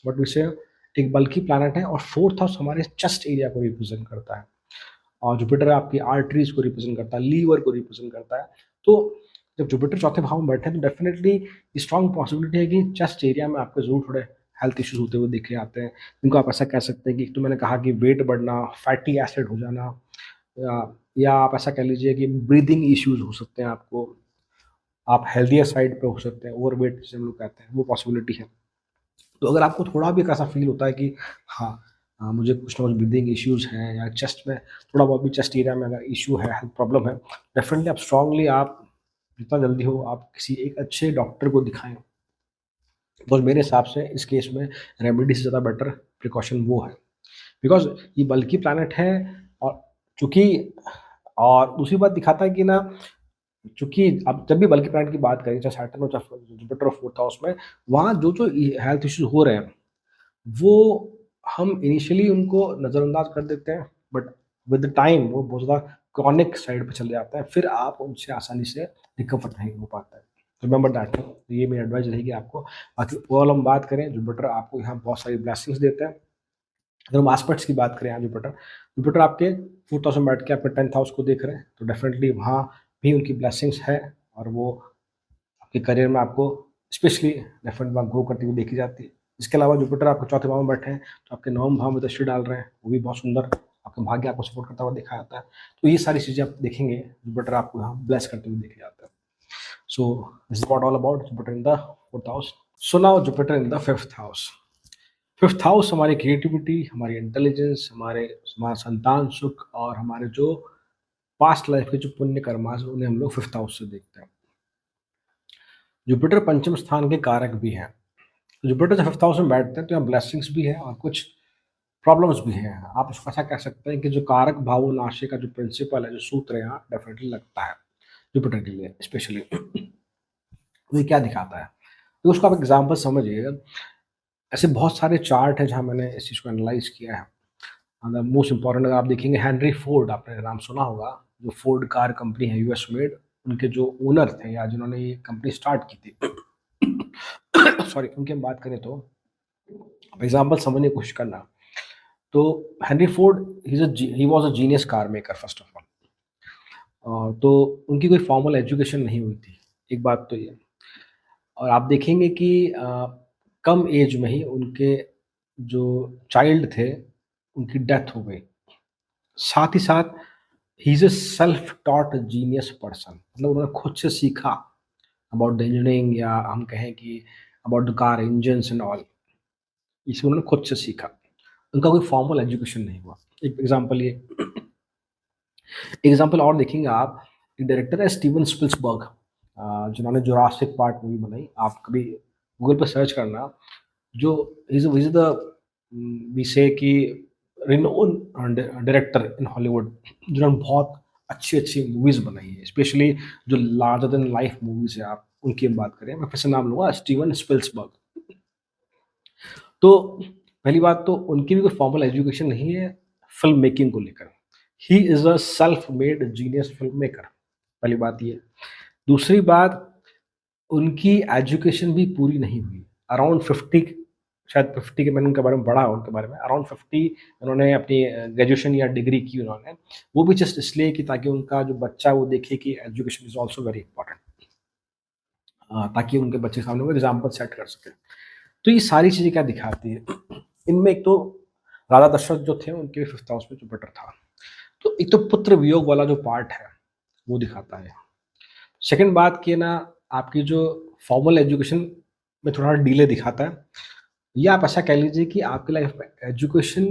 व्हाट वी से एक बल्की प्लैनेट है, और 4th हाउस हमारे चेस्ट एरिया को रिप्रेज़ेंट करता है। और जुपिटर आपकी आर्टरीज़ को रिप्रेज़ेंट करता है, लीवर को रिप्रेज़ेंट करता है। तो जब जुपिटर चौथे भाव में बैठे हैं, तो डेफ़िनेटली स्ट्रॉन्ग पॉसिबिलिटी है कि चेस्ट एरिया में आपके ज़रूर थोड़े हेल्थ इश्यूज़ होते हुए देखे जाते हैं। इनको आप ऐसा कह सकते हैं कि एक तो मैंने कहा कि वेट बढ़ना, फैटी एसिड हो जाना, या या आप ऐसा कह लीजिए कि ब्रीथिंग इश्यूज़ हो सकते हैं आपको। आप हेल्थियर साइड पे हो सकते हैं, ओवरवेट जिसे हम लोग कहते हैं, वो पॉसिबिलिटी है। तो अगर आपको थोड़ा भी एक ऐसा फ़ील होता है कि हाँ, मुझे कुछ ना कुछ ब्रीथिंग इश्यूज़ हैं, या चेस्ट में थोड़ा बहुत भी चेस्ट एरिया में अगर इश्यू है, हेल्थ प्रॉब्लम है, डेफ़िनिटली आप स्ट्रांगली आप जितना जल्दी हो आप किसी एक अच्छे डॉक्टर को दिखाएँ। बिकॉज़ मेरे हिसाब से इस केस में रेमेडी से ज़्यादा बेटर प्रिकॉशन वो है। बिकॉज़ ये बल्की प्लैनेट है, और चूँकि और दूसरी बात दिखाता है कि ना, चूँकि अब जब भी बल्की प्लैनेट की बात करें, चाहे सैटर्न हो, चाहे जुपिटर हो 4th हाउस में, वहाँ जो-जो हेल्थ इश्यूज़ हो रहे हैं, वो हम इनिशियली उनको नज़रअंदाज कर देते हैं, बट विद द टाइम वो बहुत ज़्यादा क्रॉनिक साइड पे चले जाते हैं, फिर आप उनसे आसानी से रिकवर नहीं हो पाता है। रिमेंबर दैट, तो ये मेरी एडवाइस रहेगी आपको। बाकी ओवरऑल हम बात करें, जुपिटर आपको यहाँ बहुत सारी ब्लेसिंग्स देते हैं। अगर हम एस्पेक्ट्स की बात करें यहाँ जुपिटर, जुपिटर आपके 4th हाउस में बैठ के आपके 10th हाउस को देख रहे हैं, तो डेफ़िनेटली वहाँ भी उनकी ब्लेसिंग्स है, और वो आपके करियर में आपको स्पेशली डेफिनेटली वहाँ ग्रो करती हुई देखी जाती है। इसके अलावा जुपिटर आपके चौथे भाव में बैठे हैं, तो आपके नवम भाव में दृष्टि डाल रहे हैं, वो भी बहुत सुंदर आपके भाग्य आपको सपोर्ट करता हुआ देखा जाता है। तो ये सारी चीज़ें आप देखेंगे, जुपिटर आपको यहाँ ब्लेस करते हुए देखे जाते हैं। So this is what all about Jupiter in the 4th house. So now Jupiter in the 5th house. 5th house हमारी क्रिएटिविटी, हमारी इंटेलिजेंस, हमारा संतान सुख, और हमारे जो पास्ट लाइफ के जो पुण्य कर्मा हैं, उन्हें हम लोग 5th हाउस से देखते हैं। जुपिटर पंचम स्थान के कारक भी हैं। जुपिटर जब 5th हाउस में बैठते हैं, तो यहाँ ब्लेसिंग्स भी है और कुछ प्रॉब्लम्स भी हैं। आप उसको ऐसा कह सकते हैं कि जो कारक भाव नाश का जो प्रिंसिपल है, जो सूत्र है, यहाँ डेफिनेटली लगता है जुपिटर के लिए स्पेशली। तो ये क्या दिखाता है, तो उसको आप एग्जाम्पल समझिएगा। ऐसे बहुत सारे चार्ट हैं जहाँ मैंने इस चीज़ को एनालाइज किया है। मोस्ट इंपॉर्टेंट अगर आप देखेंगे, हेनरी फोर्ड, आपने नाम सुना होगा, जो फोर्ड कार कंपनी है यूएस मेड, उनके जो ओनर थे या जिन्होंने ये कंपनी स्टार्ट की थी सॉरी, उनकी हम बात करें तो एग्जाम्पल समझने की कोशिश करना। तो Henry Ford he was a genius car maker first of all. तो उनकी कोई फॉर्मल एजुकेशन नहीं हुई थी, एक बात तो ये। और आप देखेंगे कि कम एज में ही उनके जो चाइल्ड थे, उनकी डेथ हो गई। साथ ही साथ he is a self taught genius person, मतलब उन्होंने खुद से सीखा अबाउट द इंजीनियरिंग, या हम कहें कि about the car engines and all, इसे उन्होंने खुद से सीखा। उनका कोई फॉर्मल एजुकेशन नहीं हुआ। एक एग्जांपल ये एग्जांपल और देखेंगे आप, एक डायरेक्टर है स्टीवन स्पिल्सबर्ग, जिन्होंने जुरासिक पार्क मूवी बनाई। आप कभी गूगल पे सर्च करना, जो इज़ इज़ द वी से कि रिनोन डायरेक्टर इन हॉलीवुड, जिन्होंने बहुत अच्छी-अच्छी मूवीज़ बनाई हैं, स्पेशली जो लार्जर देन लाइफ मूवीज़ है, आप उनकी हम बात करें, मैं फिर से नाम लूँगा, स्टीवन स्पिल्सबर्ग। तो पहली बात तो उनकी भी कोई फॉर्मल एजुकेशन नहीं है फ़िल्म मेकिंग को लेकर। He is a self made genius film maker, पहली बात ये। दूसरी बात, उनकी एजुकेशन भी पूरी नहीं हुई। अराउंड 50, शायद 50 के, मैंने उनके बारे में पढ़ा उनके बारे में, अराउंड 50 उन्होंने अपनी ग्रेजुएशन या डिग्री की उन्होंने। वो भी जस्ट इसलिए कि ताकि उनका जो बच्चा वो देखे कि education is also very important, ताकि उनके बच्चे के सामने वो एग्ज़ाम्पल सेट कर सकें। तो ये सारी चीज़ें क्या दिखाती है? इनमें एक तो राजा दशरथ जो थे, उनके भी 5th हाउस में जुपिटर था। तो एक तो पुत्र वियोग वाला जो पार्ट है, वो दिखाता है। सेकंड बात कि ना आपकी जो फॉर्मल एजुकेशन में थोड़ा डिले दिखाता है, या आप ऐसा कह लीजिए कि आपकी लाइफ में एजुकेशन,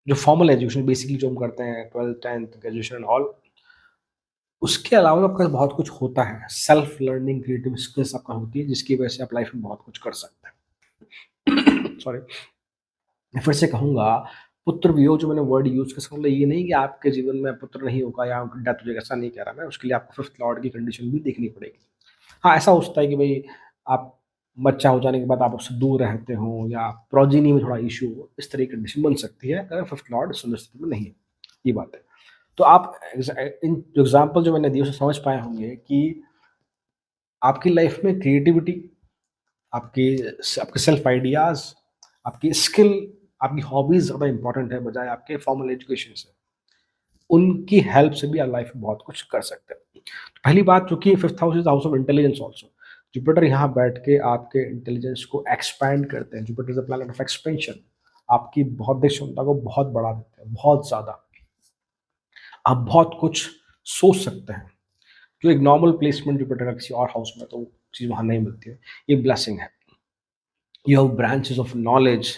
जो फॉर्मल एजुकेशन बेसिकली जो हम करते हैं 12th 10th graduation and all, उसके अलावा आपके पास बहुत कुछ होता है। सेल्फ लर्निंग क्रिएटिव स्किल्स आपका होती है, जिसकी वजह से आप लाइफ में बहुत कुछ कर सकते हैं। सॉरी, मैं फिर से कहूँगा, पुत्र वियोग जो मैंने वर्ड यूज़ किया, इसका मतलब ये नहीं कि आपके जीवन में पुत्र नहीं होगा या डेथ हो जाएगा, ऐसा नहीं कह रहा मैं। उसके लिए आपको फिफ्थ लॉर्ड की कंडीशन भी देखनी पड़ेगी। हाँ, ऐसा हो सकता है कि भई आप बच्चा हो जाने के बाद आप उससे दूर रहते हो, या प्रोजेनी में थोड़ा इश्यू हो, इस तरह की कंडीशन बन सकती है अगर फिफ्थ लॉर्ड सुंदर स्थिति में नहीं है, ये बात है। तो आप इन जो एग्ज़ाम्पल जो मैंने दिए उसे समझ पाए होंगे कि आपकी लाइफ में क्रिएटिविटी, आपकी आपके सेल्फ आइडियाज़, आपकी स्किल, आपकी हॉबीज़ ज़्यादा इम्पोर्टेंट है बजाय आपके फॉर्मल एजुकेशन से। उनकी हेल्प से भी आप लाइफ में बहुत कुछ कर सकते हैं। तो पहली बात, चूँकि fifth house is house of intelligence also. Jupiter यहाँ बैठ के आपके इंटेलिजेंस को एक्सपैंड करते हैं। Jupiter is a planet of expansion. आपकी बौद्धिक क्षमता को बहुत बढ़ा देते हैं, बहुत ज़्यादा। आप बहुत कुछ सोच सकते हैं, जो एक नॉर्मल प्लेसमेंट जुपिटर का किसी और हाउस में तो वो चीज़ वहाँ नहीं मिलती है। ये ब्लेसिंग है। You have branches of knowledge,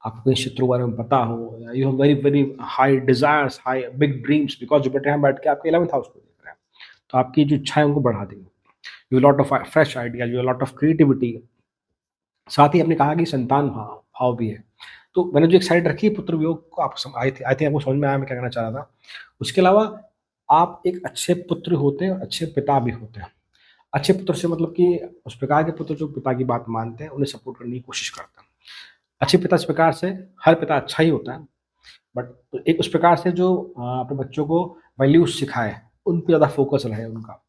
आपको कहीं क्षेत्रों के बारे में पता हो, या you have very very high desires, high big dreams, because Jupiter यहाँ बैठ के आपके 11th हाउस को देख रहे हैं, तो आपकी जो इच्छाएं उनको बढ़ा देंगे। You lot of fresh idea, you lot of creativity. साथ ही आपने कहा कि संतान भाव भाव भी है, तो मैंने जो एक साइड रखी है पुत्र वियोग को, आप आई थी आपको समझ में आया मैं क्या कहना चाह रहा था। उसके अलावा आप एक अच्छे पुत्र होते हैं और अच्छे पिता भी होते हैं। अच्छे पुत्र से मतलब कि उस प्रकार के पुत्र जो पिता की बात मानते हैं, उन्हें सपोर्ट करने की कोशिश करते हैं। अच्छे पिता इस प्रकार से, हर पिता अच्छा ही होता है, बट एक उस प्रकार से जो अपने बच्चों को वैल्यूज सिखाए, उन पे ज़्यादा फोकस रहे उनका।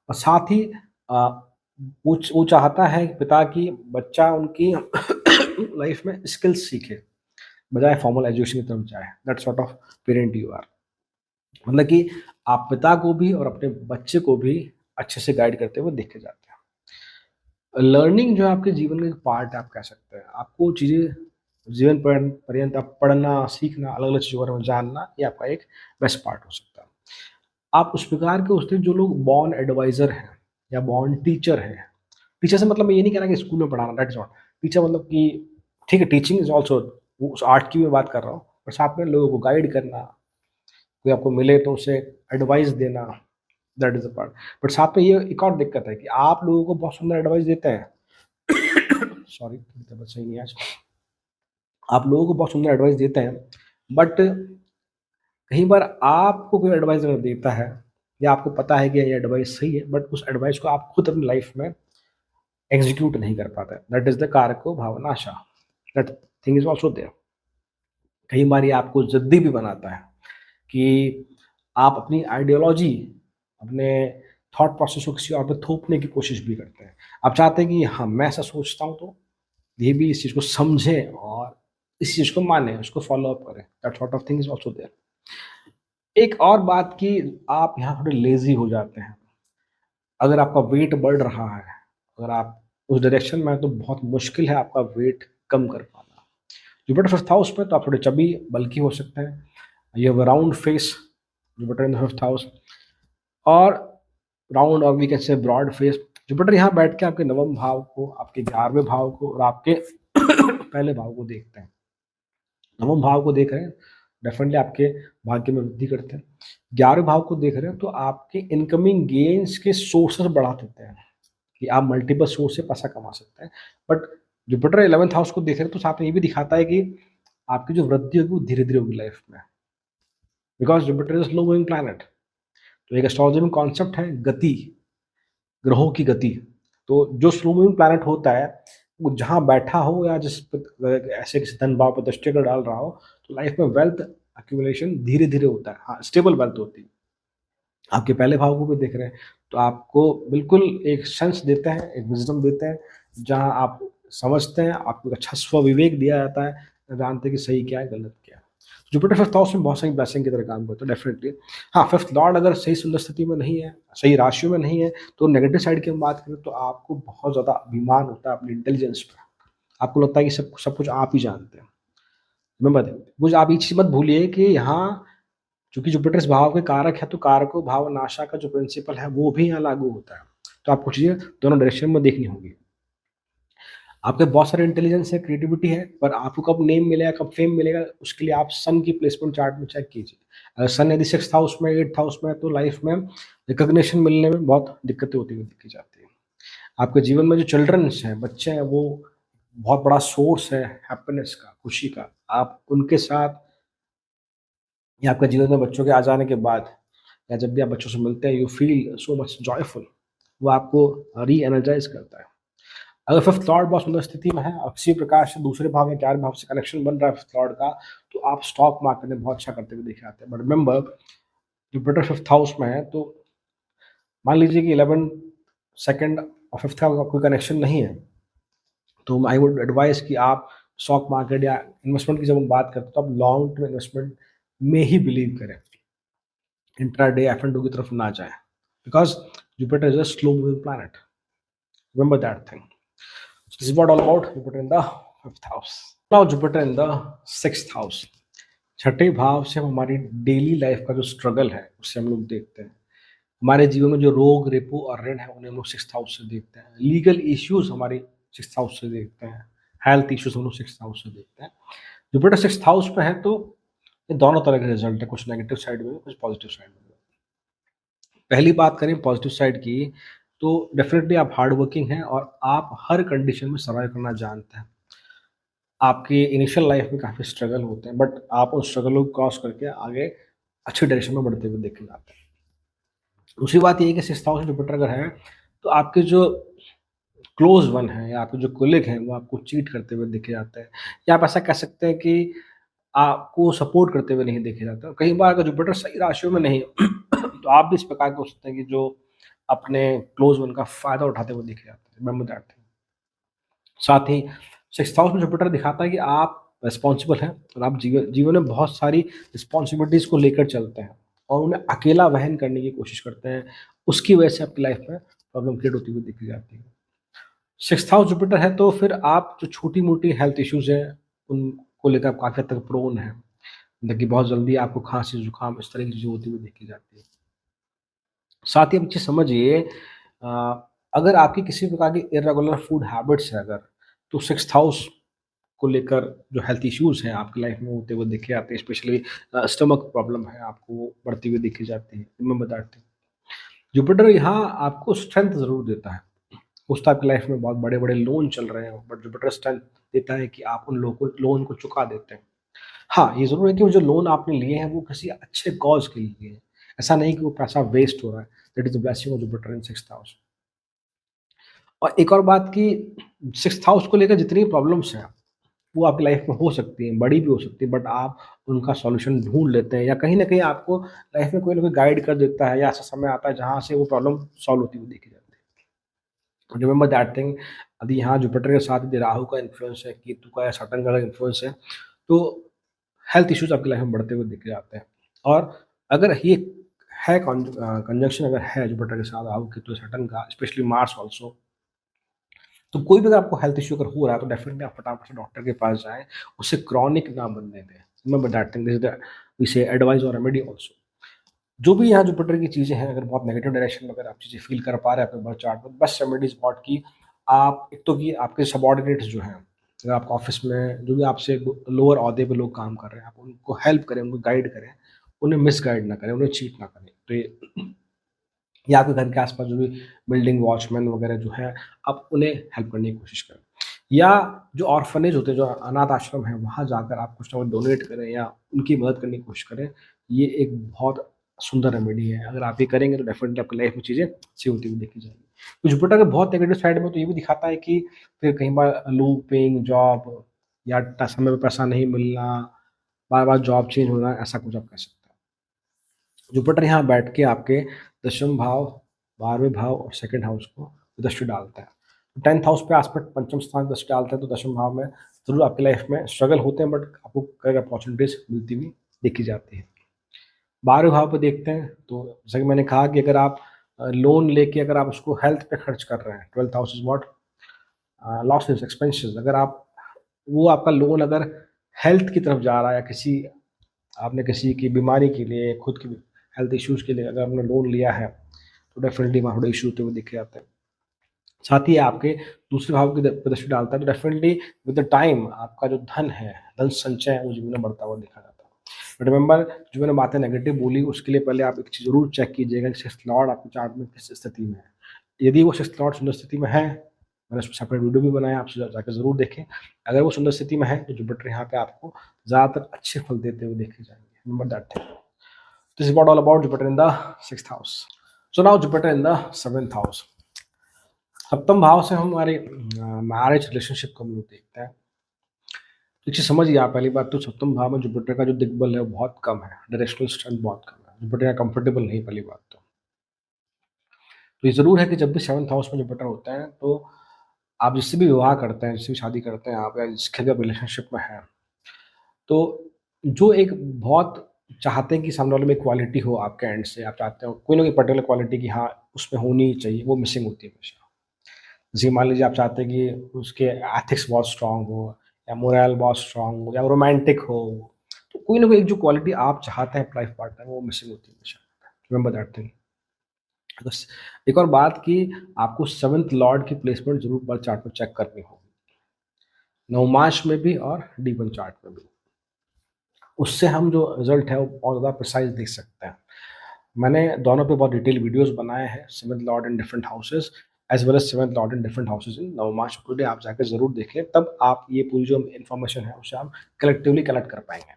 और साथ ही अ, वो चाहता है कि पिता की बच्चा उनकी लाइफ में स्किल्स सीखे, बजाय फॉर्मल एजुकेशन की तरफ जाए। That sort of parent you are. मतलब कि आप पिता को भी और अपने बच्चे को भी अच्छे से गाइड करते हुए देखे जाते हैं। लर्निंग जो है आपके जीवन का एक पार्ट है, आप कह सकते हैं। आपको चीज़ें जीवन पर्यंत आप पढ़ना, सीखना, अलग-अलग चीज़ों के बारे में जानना, ये आपका एक बेस्ट पार्ट हो सकता है। आप उस प्रकार के होते हैं जो लोग बॉर्न एडवाइज़र हैं या बॉर्न टीचर हैं। टीचर से मतलब मैं ये नहीं कह रहा कि स्कूल में पढ़ाना, दैट इज़ नॉट। टीचर मतलब कि ठीक है, टीचिंग इज़ आल्सो, वो उस आर्ट की मैं बात कर रहा हूँ, पर साथ में लोगों को गाइड करना, कोई आपको मिले तो उसे एडवाइस देना, that is a part. But साथ में ये एक और दिक्कत है कि आप लोगों को बहुत सुंदर एडवाइस देते हैं। सॉरी, थोड़ी तबीयत सही नहीं है आज। आप लोगों को बहुत सुंदर एडवाइस देते हैं, बट कई बार आपको कोई एडवाइस अगर देता है, या आपको पता है कि ये एडवाइस सही है, बट उस एडवाइस को आप खुद अपनी लाइफ में एग्जीक्यूट नहीं कर पाते। दैट इज़ द कारको भावनाशा। That thing is also there. कई बार ये आपको ज़िद्दी भी बनाता है कि आप अपनी आइडियोलॉजी, अपने थॉट प्रोसेस को किसी और पे थोपने की कोशिश भी करते हैं। आप चाहते हैं कि हाँ, मैं ऐसा सोचता हूँ, तो ये भी इस चीज़ को समझे और इस चीज़ को माने, उसको फ़ॉलो अप करें। That sort of thing is also there. एक और बात कि आप यहाँ थोड़े लेज़ी हो जाते हैं। अगर आपका वेट बढ़ रहा है, अगर आप उस डायरेक्शन में हैं, तो बहुत मुश्किल है आपका वेट कम कर पाना। जुपिटर फिफ्थ हाउस में तो आप थोड़े चबी, बल्की हो सकते हैं। You have a round face, Jupiter in the fifth house, और राउंड, और we can say broad face. Jupiter यहाँ बैठ के आपके नवम भाव को, आपके 11वें भाव को और आपके पहले भाव को देखते हैं। नवम भाव को देख रहे हैं, डेफिनेटली आपके भाग्य में वृद्धि करते हैं। 11वें भाव को देख रहे हैं, तो आपके इनकमिंग गेन्स के सोर्सेस बढ़ा देते हैं, कि आप मल्टीपल सोर्स से पैसा कमा सकते हैं। बट जुपिटर 11th हाउस को देख रहे हैं, तो साथ में ये भी दिखाता है कि आपकी जो वृद्धि होगी वो धीरे-धीरे होगी लाइफ में, because Jupiter is slow moving planet. तो एक एस्ट्रोलॉजी में कॉन्सेप्ट है गति, ग्रहों की गति। तो जो स्लो मूविंग प्लैनेट होता है, वो जहाँ बैठा हो या जिस ऐसे किसी धन भाव पे दृष्टि अगर डाल रहा हो, तो लाइफ में वेल्थ एक्यूमुलेशन धीरे-धीरे होता है। हाँ, स्टेबल वेल्थ होती है। आपके पहले भाव को भी देख रहे हैं, तो आपको बिल्कुल एक सेंस देते हैं, एक विज़डम देते हैं, जहाँ आप समझते हैं, आपको एक अच्छा स्वविवेक दिया जाता है, जानते हैं कि सही क्या है, गलत क्या है। जुपिटर फिफ्थ हाउस में बहुत सारी ब्लेसिंग की तरह काम करता है, डेफिनिटली। हाँ, फिफ्थ लॉर्ड अगर सही सुंदर स्थिति में नहीं है, सही राशियों में नहीं है, तो नेगेटिव साइड की हम बात करें, तो आपको बहुत ज़्यादा अभिमान होता है अपनी इंटेलिजेंस पे। आपको लगता है कि सब सब कुछ आप ही जानते हैं। रिमेंबर दैट, कुछ आप ये चीज़ मत भूलिए कि यहाँ चूँकि जुपिटर इस भाव के कारक है, तो कारको भाव नाशा का जो प्रिंसिपल है, वो भी यहाँ लागू होता है। तो आपको चीज़ें दोनों डायरेक्शन में देखनी होगी। आपके बहुत सारे इंटेलिजेंस है, क्रिएटिविटी है, पर आपको कब नेम मिलेगा, कब फेम मिलेगा, उसके लिए आप सन की प्लेसमेंट चार्ट में चेक कीजिए। अगर सन यदि 6th हाउस में, 8th हाउस में है, तो लाइफ में रिकॉग्निशन मिलने में बहुत दिक्कतें होती हुई दिखी जाती हैं। आपके जीवन में जो चिल्ड्रंस हैं, बच्चे हैं, वो बहुत बड़ा सोर्स है हैप्पीनेस का, खुशी का। आप उनके साथ या आपके जीवन में बच्चों के आ जाने के बाद या जब भी आप बच्चों से मिलते हैं, you feel so much joyful. वो आपको री-एनर्जाइज़ करता है। अगर फिफ्थ लॉर्ड बहुत सुंदर स्थिति में है और किसी प्रकार से दूसरे भाव या 4 भाव से कनेक्शन बन रहा है फिफ्थ लॉर्ड का, तो आप स्टॉक मार्केट में बहुत अच्छा करते हुए देखे जाते हैं। But remember, Jupiter fifth house में है, तो मान लीजिए कि 11 सेकंड और फिफ्थ का कोई कनेक्शन नहीं है, तो आई वुड एडवाइस कि आप स्टॉक मार्केट या इन्वेस्टमेंट की जब हम बात करते हैं, तो आप लॉन्ग टर्म इन्वेस्टमेंट में ही बिलीव करें, इंट्राडे एफ एंड की तरफ ना जाएं, because Jupiter is a slow moving planet. Remember that thing. So this is what all about Jupiter in the fifth house. Now Jupiter in the sixth house. छठे भाव से हम हमारी डेली लाइफ का जो स्ट्रगल है, उससे हम लोग देखते हैं। हमारे जीवन में जो रोग, रेपो और ऋण है, उन्हें हम लोग सिक्स्थ हाउस से देखते हैं। लीगल इश्यूज हमारे सिक्स्थ हाउस से देखते हैं। हेल्थ इश्यूज हम लोग सिक्स्थ हाउस से देखते हैं। जुपिटर सिक्स्थ हाउस में है, तो ये दोनों तरह के रिजल्ट है, कुछ नेगेटिव साइड में, कुछ पॉजिटिव साइड में। पहली बात करें पॉजिटिव साइड की, तो डेफिनेटली आप हार्ड वर्किंग हैं और आप हर कंडीशन में सर्वाइव करना जानते हैं। आपकी इनिशियल लाइफ में काफ़ी स्ट्रगल होते हैं, बट आप उन स्ट्रगलों को क्रॉस करके आगे अच्छी डायरेक्शन में बढ़ते हुए देखे जाते हैं। दूसरी बात ये है कि सिक्स्थ हाउस में जुपिटर अगर है, तो आपके जो क्लोज वन है या आपके जो कोलिग हैं, वो आपको चीट करते हुए देखे जाते हैं, या आप ऐसा कह सकते हैं कि आपको सपोर्ट करते हुए नहीं देखे जाते हैं। कई बार अगर जुपिटर सही राशियों में नहीं है, तो आप भी इस प्रकार के हो सकते हैं कि जो अपने क्लोज वन का फ़ायदा उठाते हुए देखे जाते हैं। Remember that thing. साथ ही सिक्स्थ हाउस में जुपिटर दिखाता है कि आप रिस्पॉन्सिबल हैं और आप जीवन में बहुत सारी रिस्पॉन्सिबिलिटीज़ को लेकर चलते हैं और उन्हें अकेला वहन करने की कोशिश करते हैं। उसकी वजह से आपकी लाइफ में प्रॉब्लम क्रिएट होती हुई दिखी जाती है। सिक्स्थ हाउस जुपिटर है, तो फिर आप जो छोटी-मोटी हेल्थ इश्यूज़ हैं, उनको लेकर आप काफ़ी हद तक प्रोन हैं। मतलब कि बहुत जल्दी आपको खाँसी, जुकाम इस तरह की चीज़ें होती हुई देखी जाती है। साथ ही आप चीज़ समझिए, अगर आपकी किसी प्रकार की इर्रेगुलर फूड हैबिट्स है अगर, तो सिक्स्थ हाउस को लेकर जो हेल्थ इश्यूज़ हैं आपकी लाइफ में होते हुए देखे जाते हैं, स्पेशली स्टमक प्रॉब्लम है आपको वो बढ़ती हुई देखी जाती है। मैं बताती हूँ, जुपिटर यहाँ आपको स्ट्रेंथ ज़रूर देता है। उस तो आपकी लाइफ में बहुत बड़े-बड़े लोन चल रहे हैं, बट जुपिटर स्ट्रेंथ देता है कि आप उन लोन को चुका देते हैं। हाँ, ये ज़रूर है कि वो जो लोन आपने लिए हैं, वो किसी अच्छे कॉज़ के लिए हैं। ऐसा नहीं कि वो पैसा वेस्ट हो रहा है। That is the blessing of Jupiter in sixth house. और एक और बात कि सिक्स्थ हाउस को लेकर जितनी प्रॉब्लम्स हैं, वो आपकी लाइफ में हो सकती हैं, बड़ी भी हो सकती है, बट आप उनका सॉल्यूशन ढूँढ लेते हैं या कहीं न कहीं आपको लाइफ में कोई न कोई गाइड कर देता है या ऐसा समय आता है जहाँ से वो प्रॉब्लम सॉल्व होती हुई देखी जाती है। Remember that thing. यदि यहाँ जुपिटर के साथ यदि राहु का इन्फ्लुएंस है, केतु का या सैटर्न का इन्फ्लुएंस है, तो हेल्थ इश्यूज़ आपकी लाइफ में बढ़ते हुए देखे जाते हैं। और अगर ये है कंजंक्शन अगर है जुपिटर के साथ राहु, केतु, सैटर्न का, स्पेशली मार्स ऑल्सो, तो कोई भी अगर आपको हेल्थ इश्यू अगर हो रहा है, तो डेफिनिटली आप फटाफट से डॉक्टर के पास जाएँ, उसे क्रॉनिक ना बनने दें। Remember that thing, this is the we say advice और रेमेडी आल्सो। जो भी यहाँ जुपिटर की चीज़ें हैं, अगर बहुत नेगेटिव डायरेक्शन में अगर आप चीज़ें फ़ील कर पा रहे हैं अपने बर्थ चार्ट में, बेस्ट रेमेडी इज़ व्हाट कि आप एक तो कि आपके सबऑर्डिनेट्स जो हैं, अगर आप ऑफ़िस में जो भी आपसे लोअर ओहदे पे लोग काम कर रहे हैं, आप उनको हेल्प करें, उनको गाइड करें, उन्हें मिसगाइड ना करें, उन्हें चीट ना करें। तो ये या आपके घर के आस-पास जो भी बिल्डिंग वॉचमैन वगैरह जो हैं, आप उन्हें हेल्प करने की कोशिश करें। या जो ऑर्फनेज होते हैं, जो अनाथ आश्रम हैं, वहाँ जाकर आप कुछ ना कुछ डोनेट करें या उनकी मदद करने की कोशिश करें। ये एक बहुत सुंदर रेमेडी है। अगर आप ये करेंगे तो डेफ़िनेटली आपकी लाइफ़ में चीज़ें अच्छी होती हुई देखी जाएँगी। तो जुपिटर के बहुत नेगेटिव साइड में तो ये भी दिखाता है कि फिर कई बार लो पेइंग जॉब या समय पे पैसा नहीं मिलना, बार-बार जॉब चेंज होना, ऐसा कुछ आप कह सकते हैं। जुपिटर यहाँ बैठ के आपके दशम भाव, 12वें भाव और सेकंड हाउस को दृष्टि डालता है। 10th हाउस पे एस्पेक्ट पंचम स्थान दृष्टि डालता है, तो दशम भाव में ज़रूर आपकी लाइफ में स्ट्रगल होते हैं, बट आपको कई अपॉर्चुनिटीज़ मिलती हुई देखी जाती है। 12वें भाव पे देखते हैं, तो जैसा कि मैंने कहा कि अगर आप लोन लेके अगर आप उसको हेल्थ पे खर्च कर रहे हैं, 12th house is what losses, expenses, अगर आप वो आपका लोन अगर हेल्थ की तरफ जा रहा है या किसी आपने किसी की बीमारी के लिए, खुद की हेल्थ इश्यूज़ के लिए अगर आपने लोन लिया है, तो डेफ़िनिटली वहाँ थोड़े इश्यू होते हुए दिखे जाते हैं। साथ ही आपके दूसरे भाव की पे दृष्टि डालता है, तो डेफ़िनिटली विद द टाइम आपका जो धन है, धन संचय है, वो जीवन में बढ़ता हुआ देखा जाता है। बट रिमेंबर, जो मैंने बातें नेगेटिव बोली, उसके लिए पहले आप एक चीज़ ज़रूर चेक कीजिएगा कि सिक्स्थ लॉर्ड आपके चार्ट में किस स्थिति में है। यदि वो सिक्स्थ लॉर्ड सुंदर स्थिति में है, मैंने उस पे सेपरेट वीडियो भी बनाया, आप जाके ज़रूर देखें। अगर वो सुंदर स्थिति में है, तो जुपिटर यहाँ पे आपको ज़्यादातर अच्छे फल देते हुए देखे जाएँगे। Remember that thing. This is what all about Jupiter in the 6th house. So now Jupiter in the 7th house. सप्तम भाव से हम हमारे मैरिज रिलेशनशिप को हम लोग देखते हैं। एक चीज़ समझिए आप, पहली बात तो सप्तम भाव में जुपिटर का जो दिग्बल है वो बहुत कम है, डायरेक्शनल स्ट्रेंथ बहुत कम है। जुपिटर यहाँ कंफर्टेबल नहीं, पहली बात तो। तो ये ज़रूर है कि जब भी 7th हाउस में जुपिटर होता है, तो आप जिससे भी विवाह करते हैं, जिससे भी शादी करते हैं आप, या जिसके भी रिलेशनशिप में हैं, तो जो एक बहुत चाहते हैं कि सामने वाले में क्वालिटी हो आपके एंड से, आप चाहते हो कोई ना कोई पर्टिकुलर क्वालिटी की हाँ, उसमें होनी ही चाहिए, वो मिसिंग होती है हमेशा। जैसे मान लीजिए आप चाहते हैं कि उसके एथिक्स बहुत स्ट्रॉन्ग हो, या मोरल बहुत स्ट्रॉन्ग हो, या रोमांटिक हो, तो कोई ना कोई एक जो क्वालिटी आप चाहते हैं लाइफ पार्टनर में, वो मिसिंग होती है हमेशा। Remember that thing. बस एक और बात कि आपको 7th लॉर्ड की प्लेसमेंट जरूर बर्थ चार्ट में चेक करनी होगी, नवमांश में भी और डी1 चार्ट में भी। उससे हम जो रिजल्ट है वो और ज़्यादा प्रिसाइज देख सकते हैं। मैंने दोनों पे बहुत डिटेल वीडियोस बनाए हैं, 7th lord in different houses as well as 7th lord in different houses in navamsa today. आप जाके ज़रूर देखें, तब आप ये पूरी जो इन्फॉर्मेशन है उसे आप कलेक्टिवली कलेक्ट कर पाएँगे।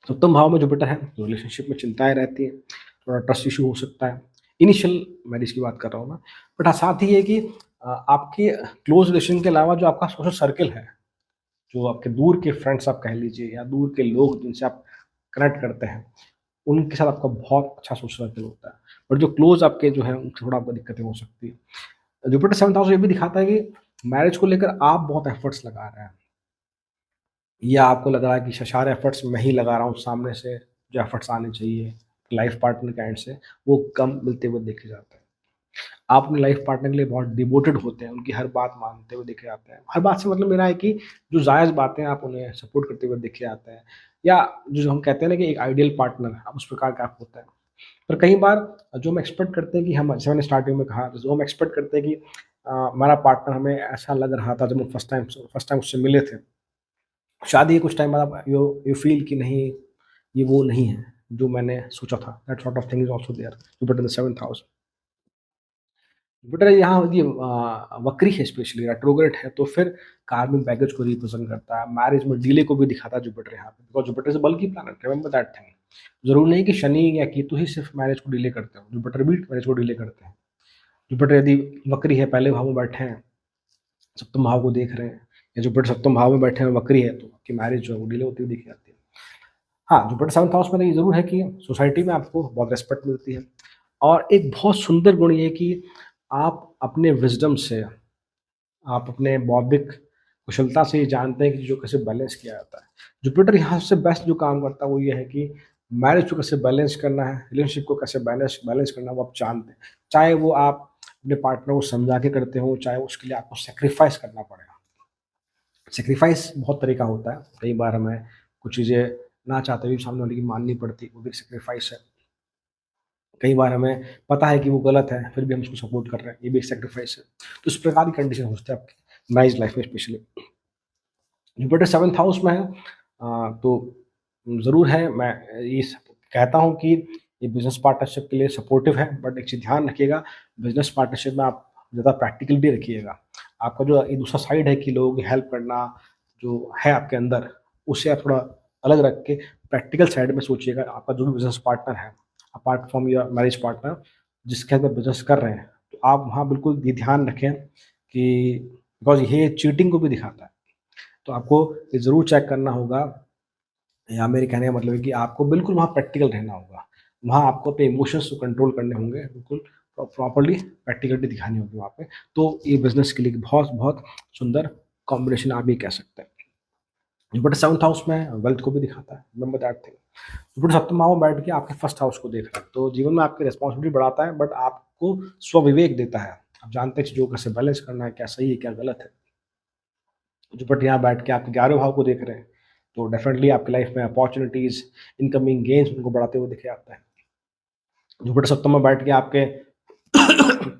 सप्तम भाव में जुपिटर है, तो रिलेशनशिप में चिंताएँ रहती हैं, थोड़ा ट्रस्ट इश्यू हो सकता है। इनिशियल मैरिज की बात कर रहा हूँ मैं। बट हाँ, साथ ही ये कि आपके क्लोज़ रिलेशन के अलावा जो आपका सोशल सर्कल है, जो आपके दूर के फ्रेंड्स आप कह लीजिए, या दूर के लोग जिनसे आप कनेक्ट करते हैं, उनके साथ आपका बहुत अच्छा सोशल सर्कल होता है। बट जो क्लोज़ आपके जो हैं, उनसे थोड़ा आपको दिक्कतें हो सकती हैं। जुपिटर 7th हाउस ये भी दिखाता है कि मैरिज को लेकर आप बहुत एफर्ट्स लगा रहे हैं, या आपको लग रहा है कि सारे एफर्ट्स मैं ही लगा रहा हूँ, सामने से जो एफर्ट्स आने चाहिए लाइफ पार्टनर के एंड से, वो कम मिलते हुए देखे जाते हैं। आप अपने लाइफ पार्टनर के लिए बहुत डिवोटेड होते हैं, उनकी हर बात मानते हुए देखे जाते हैं। हर बात से मतलब मेरा है कि जो जायज़ बातें हैं, आप उन्हें सपोर्ट करते हुए देखे जाते हैं, या जो हम कहते हैं ना कि एक आइडियल पार्टनर, आप उस प्रकार का आप होता है। पर कई बार जो हम एक्सपेक्ट करते हैं कि हम, जैसे मैंने स्टार्टिंग में कहा, जो हम एक्सपेक्ट करते हैं कि हमारा पार्टनर हमें ऐसा लग रहा था जब हम फर्स्ट टाइम उससे मिले थे। शादी के कुछ टाइम बाद आप यू यू फ़ील कि नहीं, ये वो नहीं है जो मैंने सोचा था। That sort of thing is also there, Jupiter in the 7th house. Jupiter यहाँ ये वक्री है, स्पेशली रेट्रोग्रेड है, तो फिर कार्मिक बैगेज को रिप्रेज़ेंट करता है, मैरिज में डिले को भी दिखाता है जुपिटर यहाँ पे, because Jupiter is a bulky planet, remember that thing. ज़रूरी नहीं कि शनि या केतु ही सिर्फ़ मैरिज को डिले करते हो, जुपिटर भी मैरिज को डिले करते हैं। जुपिटर यदि वक्री है, पहले भाव में बैठे हैं, सप्तम भाव को देख रहे हैं, या जुपिटर सप्तम भाव में बैठे हैं, वक्री है, तो आपकी मैरिज जो है वो डिले होती हुई दिखी जाती है। हाँ, जुपिटर 7th हाउस में तो ये ज़रूर है कि सोसाइटी में आपको बहुत रिस्पेक्ट मिलती है, और एक बहुत सुंदर गुण ये है कि आप अपने विज़डम से, आप अपने बौद्धिक कुशलता से ये जानते हैं कि चीज़ों को कैसे बैलेंस किया जाता है। जुपिटर यहाँ सबसे बेस्ट जो काम करता है वो ये है कि मैरिज को कैसे बैलेंस करना है, रिलेशनशिप को कैसे बैलेंस बैलेंस करना है, वो आप जानते हैं। चाहे वो आप अपने पार्टनर को समझा के करते हो, चाहे उसके लिए आपको सैक्रिफाइस करना पड़े। सैक्रिफाइस बहुत तरीका होता है, कई बार हमें कुछ चीज़ें ना चाहते हुए भी सामने वाले की माननी पड़ती है, वो भी एक सैक्रिफाइस है। कई बार हमें पता है कि वो गलत है, फिर भी हम उसको सपोर्ट कर रहे हैं, ये भी एक सैक्रिफाइस है। तो इस प्रकार की कंडीशन होते हैं आपकी मैरिज लाइफ में स्पेशली। जुपिटर 7th हाउस में है, तो ज़रूर है, मैं ये कहता हूँ कि ये बिज़नेस पार्टनरशिप के लिए सपोर्टिव है, बट एक चीज़ ध्यान रखिएगा, बिज़नेस पार्टनरशिप में आप ज़्यादा प्रैक्टिकल भी रखिएगा। आपका जो ये दूसरा साइड है कि लोगों की हेल्प करना जो है आपके अंदर, उसे आप थोड़ा अलग रख के प्रैक्टिकल साइड में सोचिएगा। आपका जो भी बिज़नेस पार्टनर है, apart from your marriage partner, जिसके साथ आप बिज़नेस कर रहे हैं, तो आप वहाँ बिल्कुल ये ध्यान रखें कि बिकॉज़ ये चीटिंग को भी दिखाता है। तो आपको ये ज़रूर चेक करना होगा, या मेरे कहने का मतलब है कि आपको बिल्कुल वहाँ प्रैक्टिकल रहना होगा। वहाँ आपको अपने इमोशंस को कंट्रोल करने होंगे, बिल्कुल प्रॉपर्ली प्रैक्टिकलिटी दिखानी होगी वहाँ पे। तो ये बिज़नेस के लिए बहुत-बहुत सुंदर कॉम्बिनेशन आप ये कह सकते हैं। जुपिटर 7th हाउस में वेल्थ को भी दिखाता है, रिमेंबर दैट थिंग। जुपिटर सप्तम भाव में बैठ के आपके फर्स्ट हाउस को देख रहा है, तो जीवन में आपकी रिस्पॉन्सिबिलिटी बढ़ाता है, बट आपको स्वविवेक देता है। आप जानते हैं चीज़ों को कैसे बैलेंस करना है, क्या सही है, क्या गलत है। जुपिटर यहाँ बैठ के आपके 11वें भाव को देख रहे हैं, तो डेफिनेटली आपकी लाइफ में अपॉर्चुनिटीज़, इनकमिंग गेन्स उनको बढ़ाते हुए दिखे जाते हैं। जुपिटर सप्तम में बैठ के आपके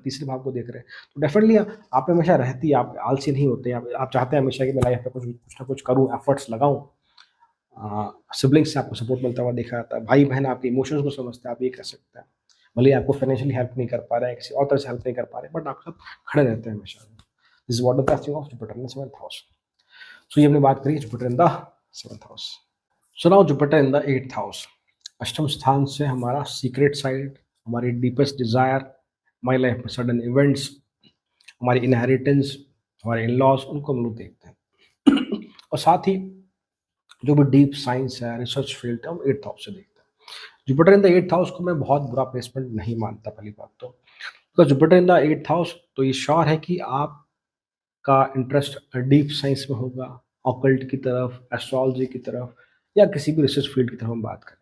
तीसरे भाव को देख रहे हैं, तो डेफिनेटली आप में हमेशा रहती है, आप आलसी नहीं होते, आप चाहते हैं हमेशा कि मैं लाइफ में कुछ कुछ ना कुछ करूँ, एफर्ट्स लगाऊँ। सिबलिंग्स से आपको सपोर्ट मिलता हुआ देखा जाता है, भाई-बहन आपके इमोशंस को समझते हैं, आप ये कह सकते हैं। भले ही आपको फाइनेंशियली हेल्प नहीं कर पा रहे हैं, किसी और तरह से हेल्प नहीं कर पा रहे हैं, बट आपके साथ खड़े रहते हैं हमेशा। This is what the casting of Jupiter in the 7th house. So ये हमने बात करी Jupiter in the 7th house. So now Jupiter in the 8th house. अष्टम स्थान से हमारा सीक्रेट साइड, हमारी डीपेस्ट डिज़ायर, हमारी लाइफ में सडन इवेंट्स, हमारी इनहेरिटेंस, हमारे इन-लॉज़, उनको हम लोग देखते हैं। और साथ ही जो भी डीप साइंस है, रिसर्च फील्ड है, हम 8th हाउस से देखते हैं। Jupiter in the 8th house को मैं बहुत बुरा प्लेसमेंट नहीं मानता, पहली बात तो। Because Jupiter in the 8th house तो ये श्योर है कि आपका इंटरेस्ट डीप साइंस में होगा, ऑकल्ट की तरफ, एस्ट्रोलॉजी की तरफ, या किसी भी रिसर्च फील्ड की तरफ हम बात करें।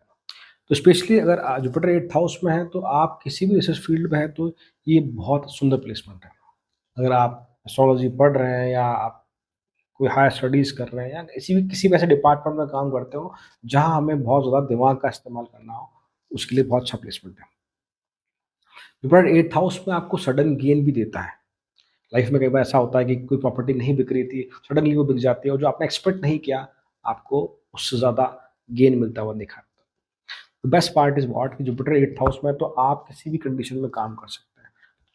तो स्पेशली अगर जुपिटर 8th हाउस में है, तो आप किसी भी रिसर्च फील्ड में हैं, तो ये बहुत सुंदर प्लेसमेंट है। अगर आप एस्ट्रोलॉजी पढ़ रहे हैं, या आप कोई हायर स्टडीज़ कर रहे हैं, या किसी भी ऐसे डिपार्टमेंट में काम करते हो, जहाँ हमें बहुत ज़्यादा दिमाग का इस्तेमाल करना हो, उसके लिए बहुत अच्छा प्लेसमेंट है। जुपिटर 8th हाउस में आपको सडन गेन भी देता है। लाइफ में कई बार ऐसा होता है कि कोई प्रॉपर्टी नहीं बिक रही थी, सडनली वो बिक जाती है, और जो आपने एक्सपेक्ट नहीं किया, आपको उससे ज़्यादा गेन मिलता हुआ दिखा। The best part is what कि जुपिटर 8th हाउस में है, तो आप किसी भी कंडीशन में काम कर सकते हैं।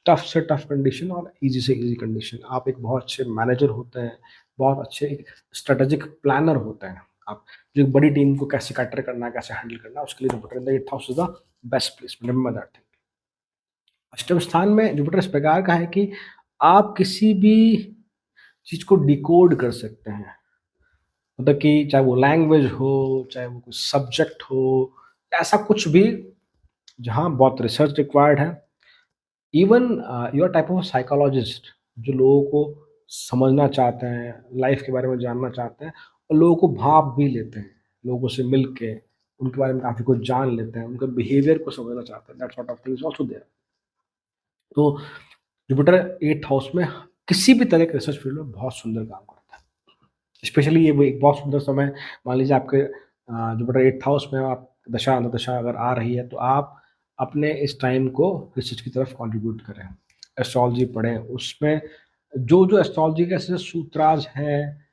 टफ से टफ कंडीशन और ईज़ी से ईज़ी कंडीशन। आप एक बहुत अच्छे मैनेजर होते हैं, बहुत अच्छे एक स्ट्रैटेजिक प्लानर होते हैं। आप जो एक बड़ी टीम को कैसे कैटर करना है, कैसे हैंडल करना है, उसके लिए Jupiter in the 8th house is the best place, remember that thing. अष्टम स्थान में जुपिटर इस प्रकार का है कि आप किसी भी चीज़ को डिकोड कर सकते हैं। मतलब कि चाहे वो लैंग्वेज हो, चाहे वो कोई सब्जेक्ट हो, ऐसा कुछ भी जहाँ बहुत रिसर्च रिक्वायर्ड है। Even you are type of psychologist, जो लोगों को समझना चाहते हैं, लाइफ के बारे में जानना चाहते हैं, और लोगों को भाप भी लेते हैं, लोगों से मिल के उनके बारे में काफ़ी कुछ जान लेते हैं, उनके बिहेवियर को समझना चाहते हैं, that sort of thing is also there. तो जुपिटर 8th हाउस में किसी भी तरह के रिसर्च फील्ड में बहुत सुंदर काम करता है। स्पेशली ये वो एक बहुत सुंदर समय, मान लीजिए आपके जुपिटर 8th हाउस में आप दशा अंतर्दशा अगर आ रही है, तो आप अपने इस टाइम को रिसर्च की तरफ कंट्रीब्यूट करें, एस्ट्रोलॉजी पढ़ें, उसमें जो एस्ट्रोलॉजी के ऐसे सूत्राज हैं,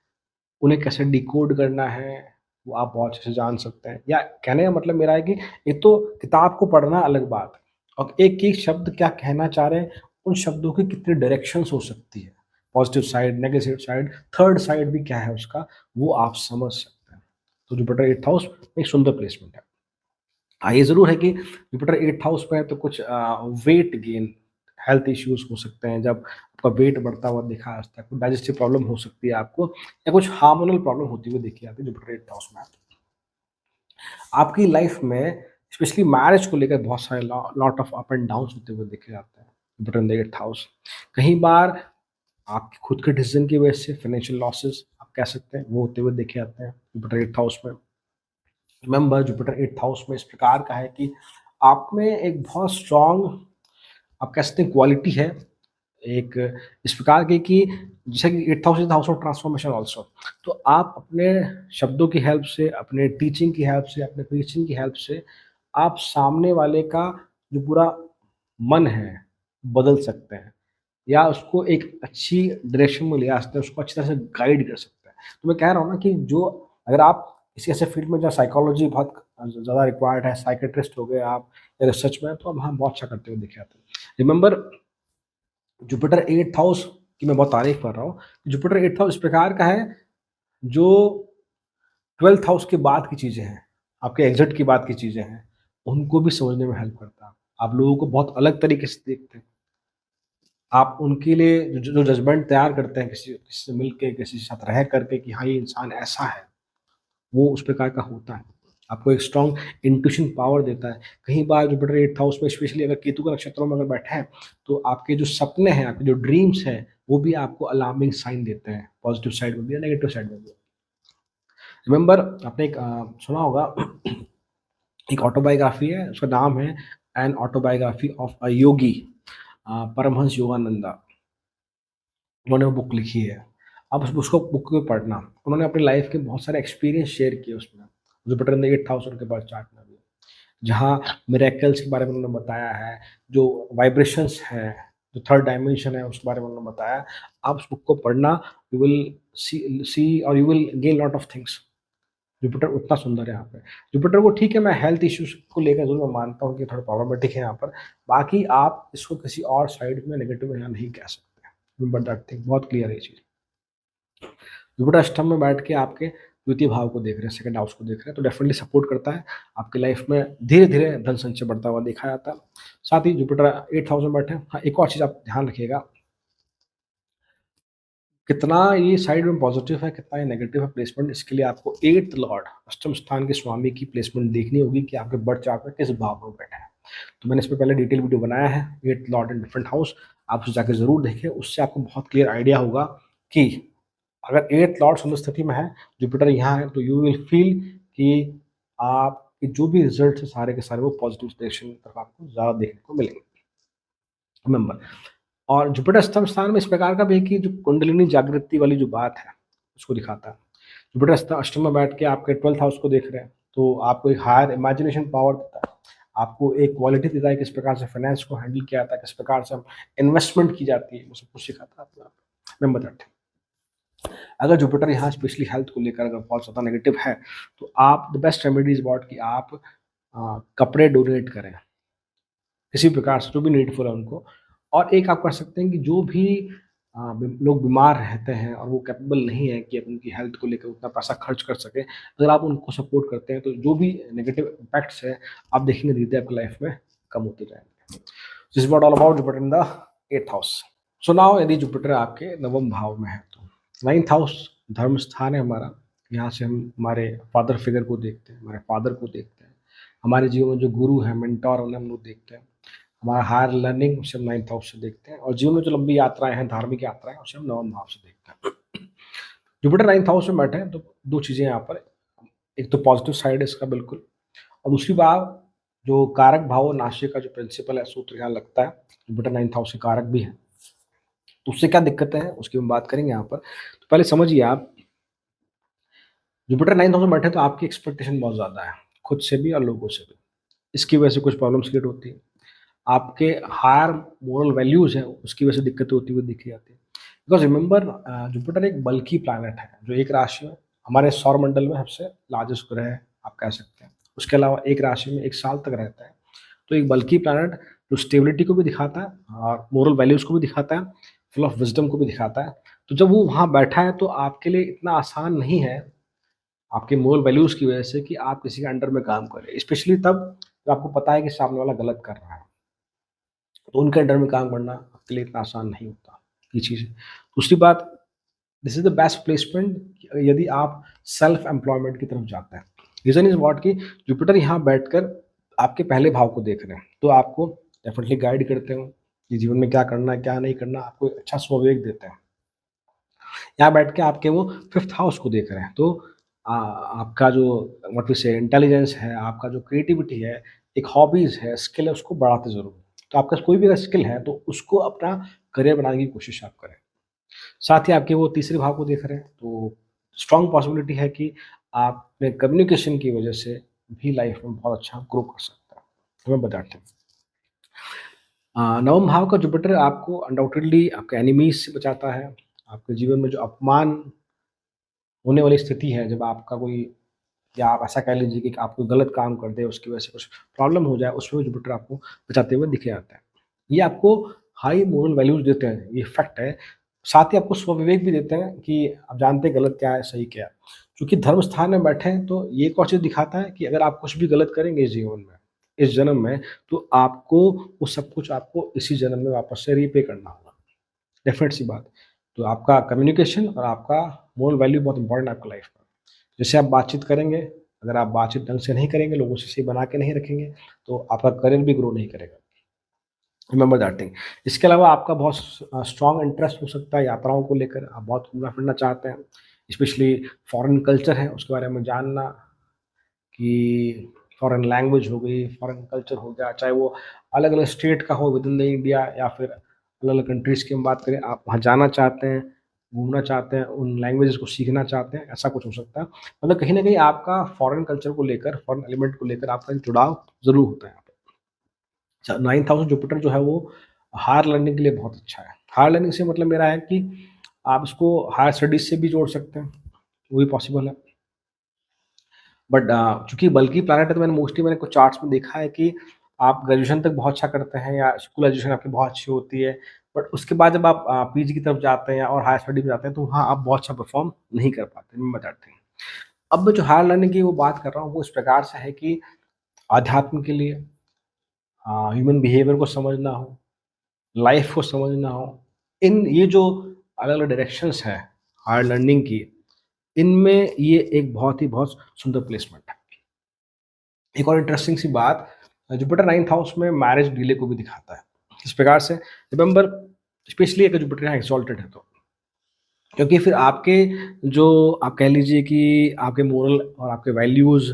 उन्हें कैसे डिकोड करना है, वो आप बहुत अच्छे से जान सकते हैं। या कहने का मतलब मेरा है कि एक तो किताब को पढ़ना अलग बात है, और एक-एक शब्द क्या कहना चाह रहे हैं, उन शब्दों की कितनी डायरेक्शंस हो सकती है, positive side, negative side, third side भी क्या है उसका, वो आप समझ सकते हैं। तो जुपिटर 8th हाउस एक सुंदर प्लेसमेंट है। हाँ, ये ज़रूर है कि जुपिटर 8th हाउस में है, तो कुछ वेट गेन, हेल्थ इश्यूज़ हो सकते हैं, जब आपका वेट बढ़ता हुआ देखा जाता है, कोई डाइजेस्टिव प्रॉब्लम हो सकती है आपको, या कुछ हार्मोनल प्रॉब्लम होती हुई देखी जाती है जुपिटर 8th हाउस में। आपकी लाइफ में स्पेशली मैरिज को लेकर बहुत सारे lot of up and downs होते हुए देखे जाते हैं Jupiter in the 8th house. कई बार आपके खुद के डिसीजन की वजह से फाइनेंशियल लॉसेस आप कह सकते हैं, वो होते हुए देखे जाते हैं जुपिटर 8th हाउस में। रिमेंबर जुपिटर 8th हाउस में इस प्रकार का है कि आप में एक बहुत स्ट्रॉन्ग, आप कह सकते हैं, क्वालिटी है, एक इस प्रकार की कि जैसे कि 8th house is the house of transformation also. तो आप अपने शब्दों की हेल्प से, अपने टीचिंग की हेल्प से, अपने प्रीचिंग की हेल्प से, आप सामने वाले का जो पूरा मन है, बदल सकते हैं, या उसको एक अच्छी डायरेक्शन में ले आ सकते हैं, उसको अच्छी तरह से गाइड कर सकते हैं। तो मैं कह रहा हूँ ना कि जो, अगर आप किसी ऐसे फील्ड में जहाँ साइकोलॉजी बहुत ज़्यादा रिक्वायर्ड है, साइकियाट्रिस्ट हो गए आप, या रिसर्च में हैं, तो आप वहाँ बहुत अच्छा करते हुए दिखे जाते हैं। रिमेंबर जुपिटर 8th हाउस की मैं बहुत तारीफ़ कर रहा हूँ। जुपिटर 8th हाउस इस प्रकार का है, जो 12th हाउस के बाद की चीज़ें हैं, आपके एग्ज़िट के बाद की चीज़ें हैं, उनको भी समझने में हेल्प करता है। आप लोगों को बहुत अलग तरीके से देखते हैं। आप उनके लिए जो जो जजमेंट तैयार करते हैं, किसी किसी से मिल के, किसी के साथ रह करके, कि हाँ, ये इंसान ऐसा है, वो उस प्रकार का होता है। आपको एक स्ट्रॉन्ग इंट्यूशन पावर देता है। कई बार जुपिटर 8th हाउस में स्पेशली अगर केतु के नक्षत्रों में अगर बैठा है, तो आपके जो सपने हैं, आपके जो ड्रीम्स हैं, वो भी आपको अलार्मिंग साइन देते हैं, पॉजिटिव साइड में भी या नेगेटिव साइड में भी। रिमेंबर आपने एक सुना होगा, एक ऑटोबायोग्राफी है, उसका नाम है एन ऑटोबायोग्राफी ऑफ अ योगी, परमहंस योगानंदा। उन्होंने वो बुक लिखी है। आप उसको बुक को पढ़ना। उन्होंने अपनी लाइफ के बहुत सारे एक्सपीरियंस शेयर किए उसमें, Jupiter in the 8th house उनके बर्थ चार्ट में भी, जहाँ मिरेकल्स के बारे में उन्होंने बताया है, जो वाइब्रेशंस हैं, जो थर्ड डायमेंशन है उसके बारे में उन्होंने बताया। आप उस बुक को पढ़ना, यू विल सी और you will gain lot of things. Jupiter उतना सुंदर है यहाँ पे। जुपिटर को ठीक है, मैं हेल्थ इश्यूज को लेकर जरूर मैं मानता हूँ कि थोड़ा प्रॉब्लमेटिक है यहाँ पर, बाकी आप इसको किसी और साइड में नेगेटिव यहाँ नहीं कह सकते। रिमेंबर दैट थिंग, बहुत क्लियर है ये चीज़। जुपिटर अष्टम में बैठ के आपके द्वितीय भाव को देख रहे हैं, सेकंड हाउस को देख रहे हैं, तो डेफिनेटली सपोर्ट करता है। आपकी लाइफ में धीरे धीरे धन संचय बढ़ता हुआ देखा जाता है। साथ ही जुपिटर 8th हाउस में बैठे हैं। हाँ, एक और चीज़ आप ध्यान रखिएगा, कितना ये साइड में पॉजिटिव है, कितना ये नेगेटिव है प्लेसमेंट, इसके लिए आपको 8th लॉर्ड अष्टम स्थान के स्वामी की प्लेसमेंट देखनी होगी कि आपके बर्थ चार्ट में किस भाव में बैठे हैं। तो मैंने इस पर पहले डिटेल वीडियो बनाया है, 8th Lord in different house, आप उसे जाकर जरूर देखें। उससे आपको बहुत क्लियर आइडिया होगा कि अगर 8th लॉर्ड सुंदर स्थिति में है, जुपिटर यहाँ है, तो यू विल फील कि आपके जो भी रिजल्ट है सारे के सारे वो पॉजिटिव डायरेक्शन की तरफ आपको ज़्यादा देखने को मिलेंगे। रिमेंबर, और जुपिटर अष्टम स्थान में इस प्रकार का भी है कि जो कुंडलिनी जागृति वाली जो बात है उसको दिखाता है। जुपिटर अष्टम में बैठ के आपके 12th हाउस को देख रहे हैं, तो आपको एक हायर इमेजिनेशन पावर देता है, आपको एक क्वालिटी देता है किस प्रकार से फाइनेंस को हैंडल किया जाता है, किस प्रकार से इन्वेस्टमेंट की जाती है, वो सब कुछ सिखाता है अपने आप। Remember that. अगर जुपिटर यहाँ स्पेशली हेल्थ को लेकर अगर बहुत ज़्यादा नेगेटिव है, तो आप the best remedy is what कि आप कपड़े डोनेट करें किसी प्रकार से, जो भी नीडफुल है उनको। और एक आप कर सकते हैं कि जो भी लोग बीमार रहते हैं और वो कैपेबल नहीं है कि उनकी हेल्थ को लेकर उतना पैसा खर्च कर सके, अगर आप उनको सपोर्ट करते हैं तो जो भी नेगेटिव इम्पैक्ट्स है आप देखेंगे धीरे धीरे आपकी लाइफ में कम होते जाएंगे। This is what all about Jupiter in the 8th house. So now यदि जुपिटर आपके नवम भाव में है, तो 9th हाउस धर्म स्थान है हमारा। यहाँ से हम हमारे फादर फिगर को देखते हैं, हमारे फादर को देखते हैं, हमारे जीवन में जो गुरु है, मेंटोर, उन्हें हम लोग देखते हैं, हमारा हायर लर्निंग उसे हम 9th हाउस से देखते हैं, और जीवन में जो लंबी यात्राएं हैं, धार्मिक यात्राएं, उसे हम नवम भाव से देखते हैं। जुपिटर 9th हाउस में बैठे हैं तो दो चीज़ें यहाँ पर, एक तो पॉजिटिव साइड है इसका बिल्कुल, और दूसरी बात जो कारक भाव और नाशिक का जो प्रिंसिपल है, सूत्र यहाँ लगता है, जुपिटर 9th हाउस के कारक भी है, तो उससे क्या दिक्कतें हैं उसकी हम बात करेंगे यहाँ पर। तो पहले समझिए आप, जुपिटर 9th हाउस में बैठे तो आपकी एक्सपेक्टेशन बहुत ज़्यादा है, खुद से भी और लोगों से भी। इसकी वजह से कुछ प्रॉब्लम्स क्रिएट होती है। आपके हायर मोरल वैल्यूज़ हैं उसकी वजह से दिक्कतें होती हुई दिखी जाती है। बिकॉज़ रिमेंबर, जुपिटर एक बल्की प्लैनेट है जो एक राशि में हमारे सौर मंडल में सबसे लार्जेस्ट ग्रह है, आप कह सकते हैं। उसके अलावा एक राशि में 1 साल तक रहता है। तो एक बल्की प्लैनेट जो स्टेबिलिटी को भी दिखाता है और मोरल वैल्यूज़ को भी दिखाता है, फुल ऑफ विज़डम को भी दिखाता है। तो जब वो वहाँ बैठा है तो आपके लिए इतना आसान नहीं है, आपके मोरल वैल्यूज़ की वजह से, कि आप किसी के अंडर में काम करें। स्पेशली तब जब आपको पता है कि सामने वाला गलत कर रहा है। तो उनके अंडर में काम करना आपके लिए इतना आसान नहीं होता, ये चीज़ है। दूसरी बात, this is the best placement यदि आप सेल्फ एम्प्लॉयमेंट की तरफ जाते हैं। रीज़न इज़ व्हाट कि जुपिटर यहाँ बैठकर आपके पहले भाव को देख रहे हैं, तो आपको डेफिनिटली गाइड करते हो कि जीवन में क्या करना है, क्या नहीं करना, आपको एक अच्छा स्वविवेक देते हैं। यहाँ बैठ के आपके वो 5th हाउस को देख रहे हैं, तो आपका जो व्हाट वी से इंटेलिजेंस है, आपका जो क्रिएटिविटी है, एक हॉबीज़ है, स्किल है, उसको बढ़ाते ज़रूर। तो आपका कोई भी अगर स्किल है तो उसको अपना करियर बनाने की कोशिश आप करें। साथ ही आपके वो तीसरे भाव को देख रहे हैं, तो स्ट्रॉन्ग पॉसिबिलिटी है कि आप अपने कम्युनिकेशन की वजह से भी लाइफ में बहुत अच्छा ग्रो कर सकते हैं। तो मैं बताते हैं, नवम भाव का जुपिटर आपको अनडाउटेडली आपके एनिमीज से बचाता है। आपके जीवन में जो अपमान होने वाली स्थिति है, जब आपका कोई, या आप ऐसा कह लीजिए कि आप कोई गलत काम कर दें, उसकी वजह से कुछ प्रॉब्लम हो जाए, उसमें जुपिटर आपको बचाते हुए दिखे जाता है। ये आपको हाई मोरल वैल्यूज़ देते हैं, ये फैक्ट है। साथ ही आपको स्वविवेक भी देते हैं कि आप जानते हैं गलत क्या है, सही क्या है। चूँकि धर्म स्थान में बैठे हैं, तो ये एक और चीज़ दिखाता है कि अगर आप कुछ भी गलत करेंगे इस जीवन में, इस जन्म में, तो आपको वो सब कुछ आपको इसी जन्म में वापस से रीपे करना होगा। डेफ़िनेट सी बात। तो आपका कम्युनिकेशन और आपका मोरल वैल्यू बहुत इंपॉर्टेंट है आपकी लाइफ में। जैसे आप बातचीत करेंगे, अगर आप बातचीत ढंग से नहीं करेंगे, लोगों से सही बना के नहीं रखेंगे, तो आपका करियर भी ग्रो नहीं करेगा। Remember that thing. इसके अलावा आपका बहुत स्ट्रॉन्ग इंटरेस्ट हो सकता है यात्राओं को लेकर, आप बहुत घूमना-फिरना चाहते हैं, स्पेशली फॉरेन कल्चर है उसके बारे में जानना, कि फॉरेन लैंग्वेज हो गई, फॉरेन कल्चर हो गया, चाहे वो अलग-अलग स्टेट का हो विद इन द इंडिया या फिर अलग-अलग कंट्रीज़ की हम बात करें, आप वहाँ जाना चाहते हैं, घूमना चाहते हैं, उन लैंग्वेजेज़ को सीखना चाहते हैं, ऐसा कुछ हो सकता है। मतलब कहीं न कहीं आपका फ़ॉरेन कल्चर को लेकर, फ़ॉरेन एलिमेंट को लेकर आपका एक जुड़ाव ज़रूर होता है यहाँ पे। अच्छा, 9th हाउस जुपिटर जो है वो हायर लर्निंग के लिए बहुत अच्छा है। हायर लर्निंग से मतलब मेरा है कि आप इसको हायर स्टडीज़ से भी जोड़ सकते हैं, वो भी पॉसिबल है। बट चूँकि बल्कि प्लैनेट है तो मैंने कुछ चार्ट्स में देखा है कि आप ग्रेजुएशन तक बहुत अच्छा करते हैं या स्कूल एजुकेशन आपकी बहुत अच्छी होती है, बट उसके बाद जब आप पीजी की तरफ जाते हैं और हायर स्टडी में जाते हैं तो वहाँ आप बहुत अच्छा परफ़ॉर्म नहीं कर पाते, मैं बताते हैं। अब मैं जो हायर लर्निंग की वो बात कर रहा हूँ वो इस प्रकार से है कि अध्यात्म के लिए, ह्यूमन बिहेवियर को समझना हो, लाइफ़ को समझना हो, इन ये जो अलग-अलग डायरेक्शंस हैं हायर लर्निंग की, इनमें ये एक बहुत सुंदर प्लेसमेंट है। एक और इंटरेस्टिंग सी बात, जुपिटर 9th हाउस में मैरिज डिले को भी दिखाता है। इस प्रकार से रिमेंबर, स्पेशली अगर जुपिटर यहाँ एक्सॉल्टेड है तो। क्योंकि फिर आपके जो आप कह लीजिए कि आपके मोरल और आपके वैल्यूज़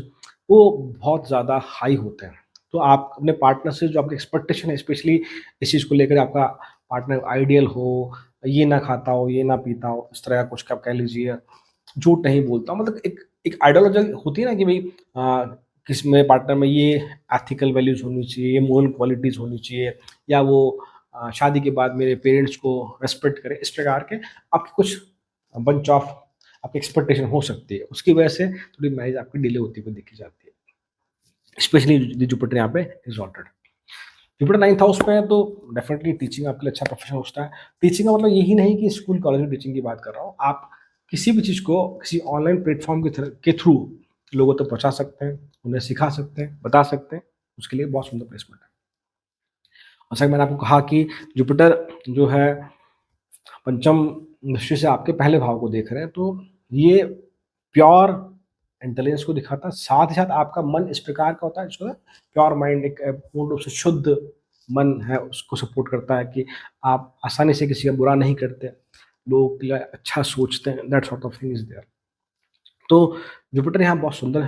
वो बहुत ज़्यादा हाई होते हैं। तो आप अपने पार्टनर से जो आपकी एक्सपेक्टेशन है, स्पेशली इस चीज़ को लेकर आपका पार्टनर आइडियल हो, ये ना खाता हो, ये ना पीता हो, इस तरह का कुछ आप कह लीजिए, झूठ नहीं बोलता, मतलब एक आइडियोलॉजी होती है ना कि भई किस मेरे पार्टनर में ये एथिकल वैल्यूज़ होनी चाहिए, ये मोरल क्वालिटीज़ होनी चाहिए, या वो शादी के बाद मेरे पेरेंट्स को रिस्पेक्ट करे, इस प्रकार के आपके कुछ बंच ऑफ आपकी एक्सपेक्टेशन हो सकती है। उसकी वजह से थोड़ी मैरिज आपकी डिले होती हुई देखी जाती है। स्पेशली जुपिटर यहाँ पे एक्सॉल्टेड है। जुपिटर 9th हाउस में है तो डेफिनिटली टीचिंग आपके लिए अच्छा प्रोफेशन होता है। टीचिंग का मतलब यही नहीं कि स्कूल कॉलेज में टीचिंग की बात कर रहा हूँ। आप किसी भी चीज़ को किसी ऑनलाइन प्लेटफ़ॉर्म के थ्रू लोगों तक पहुँचा सकते हैं, उन्हें सिखा सकते हैं, बता सकते हैं, उसके लिए बहुत सुंदर प्लेसमेंट है। और जैसा कि मैंने आपको कहा कि जुपिटर जो है पंचम दृष्टि से आपके पहले भाव को देख रहे हैं, तो ये प्योर इंटेलिजेंस को दिखाता है। साथ ही साथ आपका मन इस प्रकार का होता है जिसको प्योर माइंड, एक पूर्ण रूप से शुद्ध मन है, उसको सपोर्ट करता है कि आप आसानी से किसी का बुरा नहीं करते, लोगों के लिए अच्छा सोचते हैं, that sort of thing is there. तो जुपिटर यहाँ बहुत सुंदर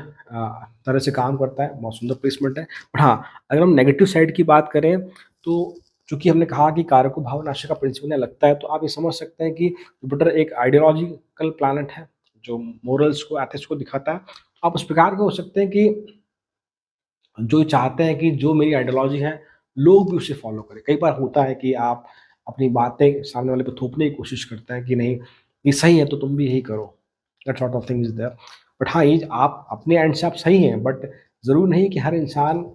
तरह से काम करता है, बहुत सुंदर प्लेसमेंट है। बट हाँ, अगर हम नेगेटिव साइड की बात करें तो चूँकि हमने कहा कि कारको भाव नाश का प्रिंसिपल इन्हें लगता है, तो आप ये समझ सकते हैं कि जुपिटर एक आइडियोलॉजिकल प्लैनेट है, जो मोरल्स को, एथिक्स को दिखाता है। आप उस प्रकार के हो सकते हैं कि जो चाहते हैं कि जो मेरी आइडियोलॉजी है, लोग भी उसे फ़ॉलो करें। कई बार होता है कि आप अपनी बातें सामने वाले पे थोपने की कोशिश करते हैं कि नहीं, ये सही है तो तुम भी यही करो। That sort of thing is there. But हाँ, ये आप अपने एंड से आप सही हैं, बट ज़रूरी नहीं कि हर इंसान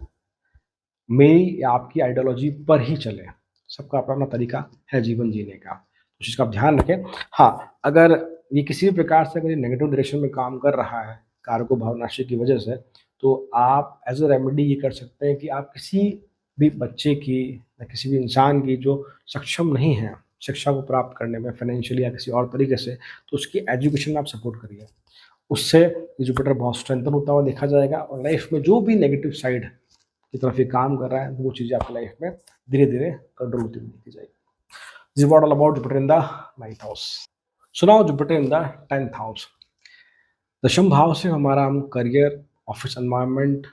मेरी या आपकी आइडियोलॉजी पर ही चले। सबका अपना-अपना तरीका है जीवन जीने का। उस चीज़ का आप ध्यान रखें। हाँ, अगर ये किसी भी प्रकार से अगर ये नेगेटिव डायरेक्शन में काम कर रहा है, कारको भावनाशी की वजह से, तो आप एज़ अ रेमेडी ये कर सकते हैं कि आप किसी भी बच्चे की या किसी भी इंसान की जो सक्षम नहीं है, शिक्षा को प्राप्त करने में फाइनेंशियली या किसी और तरीके से, तो उसकी एजुकेशन में आप सपोर्ट करिए। उससे ये जुपिटर बहुत स्ट्रेंथन होता हुआ देखा जाएगा और लाइफ़ में जो भी नेगेटिव साइड की तरफ ये काम कर रहा है, वो चीज़ें आपकी लाइफ में धीरे-धीरे कंट्रोल होती हुई देखी जाएगी। This is what all about Jupiter in the 9th house. So now Jupiter in the 10th house. दशम भाव से हमारा हम करियर, ऑफिस एनवायरनमेंट,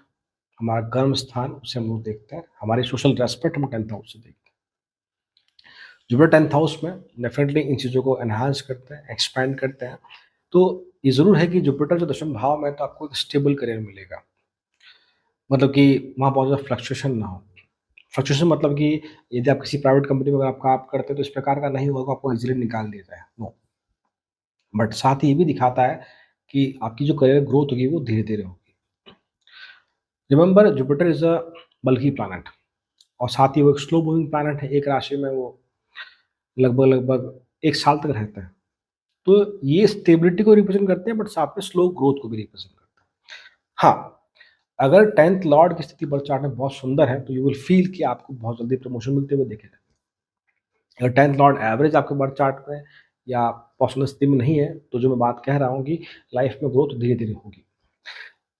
हमारा कर्म स्थान, उसे हम लोग देखते हैं। हमारी सोशल रेस्पेक्ट हम 10th हाउस से देखते हैं। जुपिटर 10th हाउस में डेफिनिटली इन चीज़ों को एनहांस करते हैं, एक्सपैंड करते हैं। तो ये ज़रूर है कि जुपिटर जो दशम भाव में है, तो आपको एक स्टेबल करियर मिलेगा। मतलब कि वहाँ बहुत ज़्यादा फ्लक्चुएशन ना हो। फ्लक्चुएशन मतलब कि यदि आप किसी प्राइवेट कंपनी में अगर आप काम करते हैं तो इस प्रकार का नहीं होगा, आपको ईज़िली निकाल दिया जाए, नो। बट साथ ही ये भी दिखाता है कि आपकी जो करियर ग्रोथ होगी वो धीरे-धीरे होगी। Remember, Jupiter is a bulky planet और साथ ही वो एक स्लो मूविंग प्लैनेट है, एक राशि में वो लगभग-लगभग 1 साल तक रहता है। तो ये स्टेबिलिटी को रिप्रेज़ेंट करते हैं बट साथ में स्लो ग्रोथ को भी रिप्रेज़ेंट करते हैं। हाँ, अगर 10th लॉर्ड की स्थिति बर्थ चार्ट में बहुत सुंदर है तो यू विल फ़ील कि आपको बहुत जल्दी प्रमोशन मिलते हुए दिखेगा। अगर 10th लॉर्ड एवरेज आपके बर्थ चार्ट में या पॉसिबल स्थिति में नहीं है, तो जो मैं बात कह रहा हूँ कि लाइफ में ग्रोथ धीरे-धीरे होगी।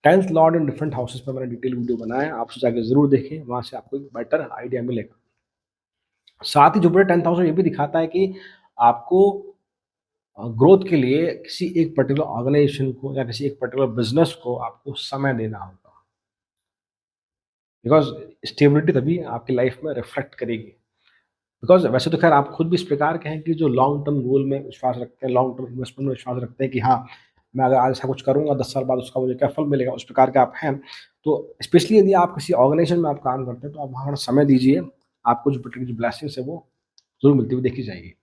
10th Lord in different houses पे मैंने डिटेल वीडियो बनाया है, आप उसे जाके ज़रूर देखें, वहाँ से आपको एक बेटर आइडिया मिलेगा। साथ ही जुपिटर 10th हाउस में ये भी दिखाता है कि आपको ग्रोथ के लिए किसी एक पर्टिकुलर ऑर्गनाइज़ेशन को या किसी एक पर्टिकुलर बिज़नेस को आपको समय देना होगा। बिकॉज़ स्टेबिलिटी तभी आपकी लाइफ में रिफ्लेक्ट करेगी। बिकॉज़ वैसे तो ख़ैर आप खुद भी इस प्रकार के हैं कि जो लॉन्ग टर्म गोल में विश्वास रखते हैं, लॉन्ग टर्म इन्वेस्टमेंट में विश्वास रखते हैं कि हाँ, मैं अगर आज ऐसा कुछ करूँगा 10 साल बाद उसका मुझे क्या फल मिलेगा, उस प्रकार के आप हैं। तो स्पेशली यदि आप किसी ऑर्गनाइज़ेशन में आप काम करते हैं, तो आप वहाँ थोड़ा समय दीजिए, आपको जुपिटर की जो ब्लेसिंग्स है वो ज़रूर मिलती हुई देखी जाएगी।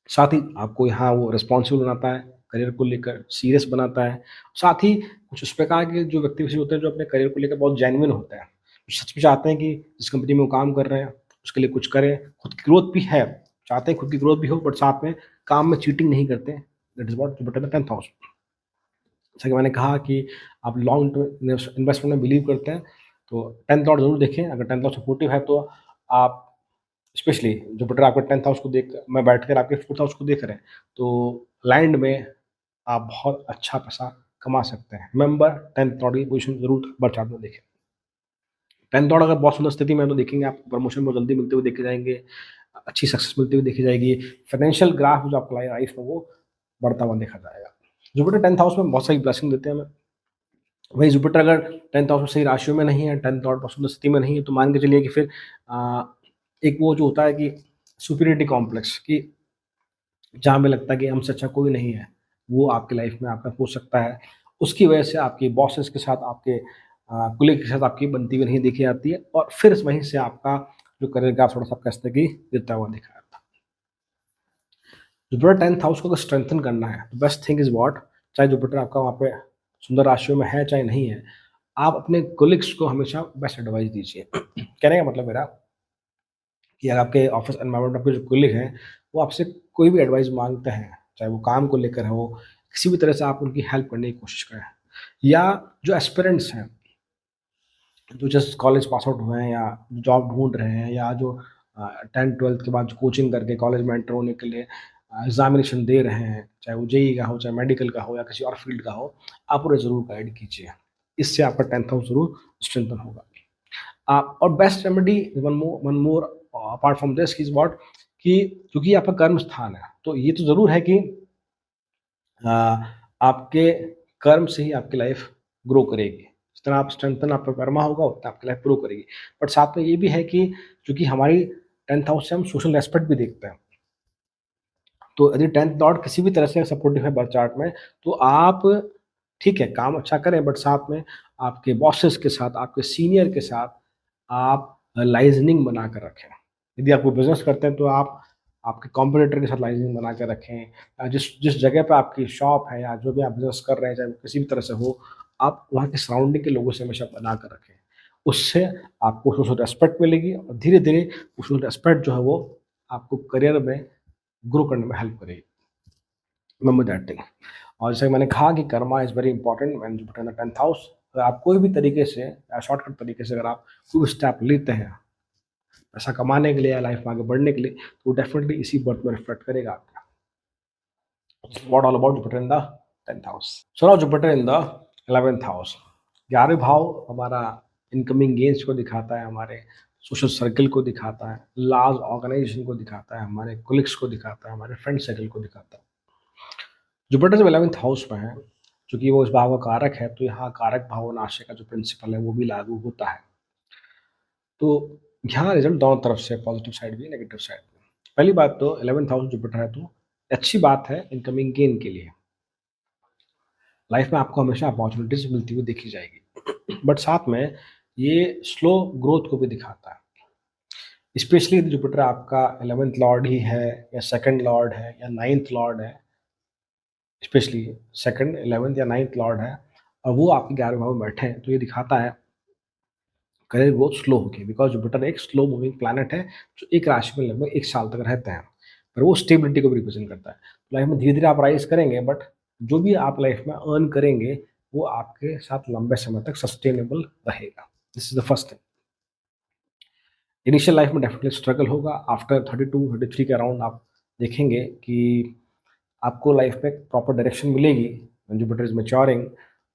साथ ही आपको यहाँ वो रिस्पॉन्सिबल बनाता है, करियर को लेकर सीरियस बनाता है। साथ ही कुछ इस प्रकार के जो व्यक्ति विशेष होते हैं जो अपने करियर को लेकर बहुत जेन्युइन होते हैं। सच में चाहते हैं कि जिस कंपनी में वो काम कर रहे हैं, उसके लिए कुछ करें, खुद की ग्रोथ भी है, चाहते हैं खुद की ग्रोथ भी हो बट साथ में काम में चीटिंग नहीं करते। That is what Jupiter in the 10th house. जैसा कि मैंने कहा कि आप लॉन्ग टर्म इन्वेस्टमेंट में बिलीव करते हैं, तो 10th लॉर्ड ज़रूर देखें। अगर 10th लॉर्ड सपोर्टिव है तो आप स्पेशली जुपिटर आपके 10th हाउस को देख में बैठकर आपके 4th हाउस को देख रहे हैं, तो लैंड में आप बहुत अच्छा पैसा कमा सकते हैं। रिमेंबर 10th लॉर्ड की पोज़ीशन ज़रूर बर्थ चार्ट में देखें। 10th लॉर्ड अगर बहुत सुंदर स्थिति में है तो देखेंगे आपको प्रमोशन बहुत जल्दी मिलते हुए देखे जाएँगे, अच्छी सक्सेस मिलती हुई देखी जाएगी। फाइनेंशियल ग्राफ जो आपका लाइफ में वो बढ़ता हुआ देखा जाएगा। जुपिटर 10th हाउस में बहुत सारी ब्लेसिंग देते हैं हमें। वहीं जुपिटर अगर 10th हाउस में सही राशियों में नहीं है, 10th लॉर्ड बहुत सुंदर स्थिति में नहीं है, तो मान के चलिए कि फिर एक वो जो होता है कि सुपीरियरिटी कॉम्प्लेक्स कि जहाँ हमें लगता है कि हमसे अच्छा कोई नहीं है, वो आपकी लाइफ में आपका हो सकता है। उसकी वजह से आपके बॉसेस के साथ, आपके कोलीग के साथ आपकी बनती हुई नहीं देखी जाती है और फिर वहीं से आपका जो करियर ग्राफ थोड़ा-सा कह सकते हैं कि गिरता हुआ दिखा जाता है। जुपिटर 10th हाउस को अगर स्ट्रेंथन करना है, तो बेस्ट थिंग इज़ व्हाट, चाहे जुपिटर आपका वहाँ पे सुंदर राशियों में है, चाहे नहीं है, आप अपने कोलीग्स को हमेशा बेस्ट एडवाइस दीजिए। कहने का मतलब मेरा कि अगर आपके ऑफ़िस एनवायरनमेंट में आपके जो कोलीग हैं, वो आपसे कोई भी एडवाइस माँगते हैं, चाहे वो काम को लेकर हो, किसी भी तरह से आप उनकी हेल्प करने की कोशिश करें। या जो एस्पिरेंट्स हैं, जो जस्ट कॉलेज पास आउट हुए हैं या जॉब ढूँढ रहे हैं या जो 10th-12th के बाद जो कोचिंग करके कॉलेज में एंटर होने के लिए एग्ज़ामिनेशन दे रहे हैं, चाहे वो जेईई का हो, चाहे मेडिकल का हो या किसी और फ़ील्ड का हो, आप उन्हें ज़रूर गाइड कीजिए। इससे आपका 10th हाउस ज़रूर स्ट्रेंथन होगा। और best remedy one more apart from this is what कि क्योंकि ये आपका कर्म स्थान है, तो ये तो ज़रूर है कि अ, आपके कर्म से ही आपकी लाइफ ग्रो करेगी। जितना आप स्ट्रेंथन आपका कर्मा होगा, उतना आपकी लाइफ ग्रो करेगी। बट साथ में ये भी है कि चूँकि हमारी 10th हाउस से हम सोशल एस्पेक्ट भी देखते हैं। तो यदि 10th लॉर्ड किसी भी तरह से सपोर्टिव है बर्थ चार्ट में, तो आप ठीक है, काम अच्छा करें बट साथ में आपके बॉसेस के साथ, आपके सीनियर के साथ आप लाइज़निंग बना कर रखें। यदि आप कोई बिज़नेस करते हैं तो आप आपके कॉम्पिटिटर के साथ लाइज़निंग बना के रखें। जिस जिस जगह पे आपकी शॉप है या जो भी आप बिज़नेस कर रहे हैं, चाहे वो किसी भी तरह से हो, आप वहाँ के सराउंडिंग के लोगों से हमेशा बना कर रखें। उससे आपको सोशल रिस्पेक्ट मिलेगी और धीरे-धीरे वो सोशल रिस्पेक्ट जो है वो आपको करियर में ग्रो करने में हेल्प करेगी। Remember that thing. और जैसे मैंने कहा कि Karma is very important when you put in the 10th house. अगर आप कोई भी तरीके से या शॉर्टकट तरीके से अगर आप कोई स्टेप लेते हैं, पैसा कमाने के लिए या लाइफ में आगे बढ़ने के लिए, तो डेफिनिटली इसी बर्थ में रिफ्लेक्ट करेगा आपका। What all about Jupiter in the 10th house. So now Jupiter in the 11th house. 11वें भाव हमारा इनकमिंग गेन्स को दिखाता है, हमारे सोशल सर्कल को दिखाता है, लार्ज ऑर्गेनाइजेशन को दिखाता है, हमारे कोलिग्स को दिखाता है, हमारे फ्रेंड सर्कल को दिखाता है। जुपिटर जब 11th हाउस में है, चूँकि वो इस भाव का कारक है, तो यहाँ कारक भावनाशय का जो प्रिंसिपल है, वो भी लागू होता है। तो यहाँ रिज़ल्ट दोनों तरफ से पॉज़िटिव साइड भी, नेगेटिव साइड भी। पहली बात तो 11th हाउस जुपिटर है, तो अच्छी बात है इनकमिंग गेन के लिए। लाइफ़ में आपको हमेशा अपॉर्च्युनिटीज़ मिलती हुई देखी जाएगी। बट साथ में ये स्लो ग्रोथ को भी दिखाता है। स्पेशली यदि जुपिटर आपका 11th लॉर्ड ही है या 2nd लॉर्ड है या 9th लॉर्ड है, स्पेशली 2nd, 11th या 9th लॉर्ड है और वो आपके 11वें भाव में बैठे हैं, तो ये दिखाता है करियर ग्रोथ स्लो होगी। बिकॉज़ जुपिटर एक स्लो मूविंग प्लैनेट है, जो एक राशि में लगभग 1 साल तक रहते हैं। पर वो स्टेबिलिटी को भी रिप्रेज़ेंट करता है। लाइफ़ में धीरे-धीरे आप राइज़ करेंगे बट जो भी आप लाइफ़ में अर्न करेंगे, वो आपके साथ लंबे समय तक सस्टेनेबल रहेगा। This is the first thing. Initial life में डेफिनिटली स्ट्रगल होगा। आफ्टर 32-33 के अराउंड आप देखेंगे कि आपको लाइफ में प्रॉपर डायरेक्शन मिलेगी व्हेन जुपिटर इज़ मैच्योरिंग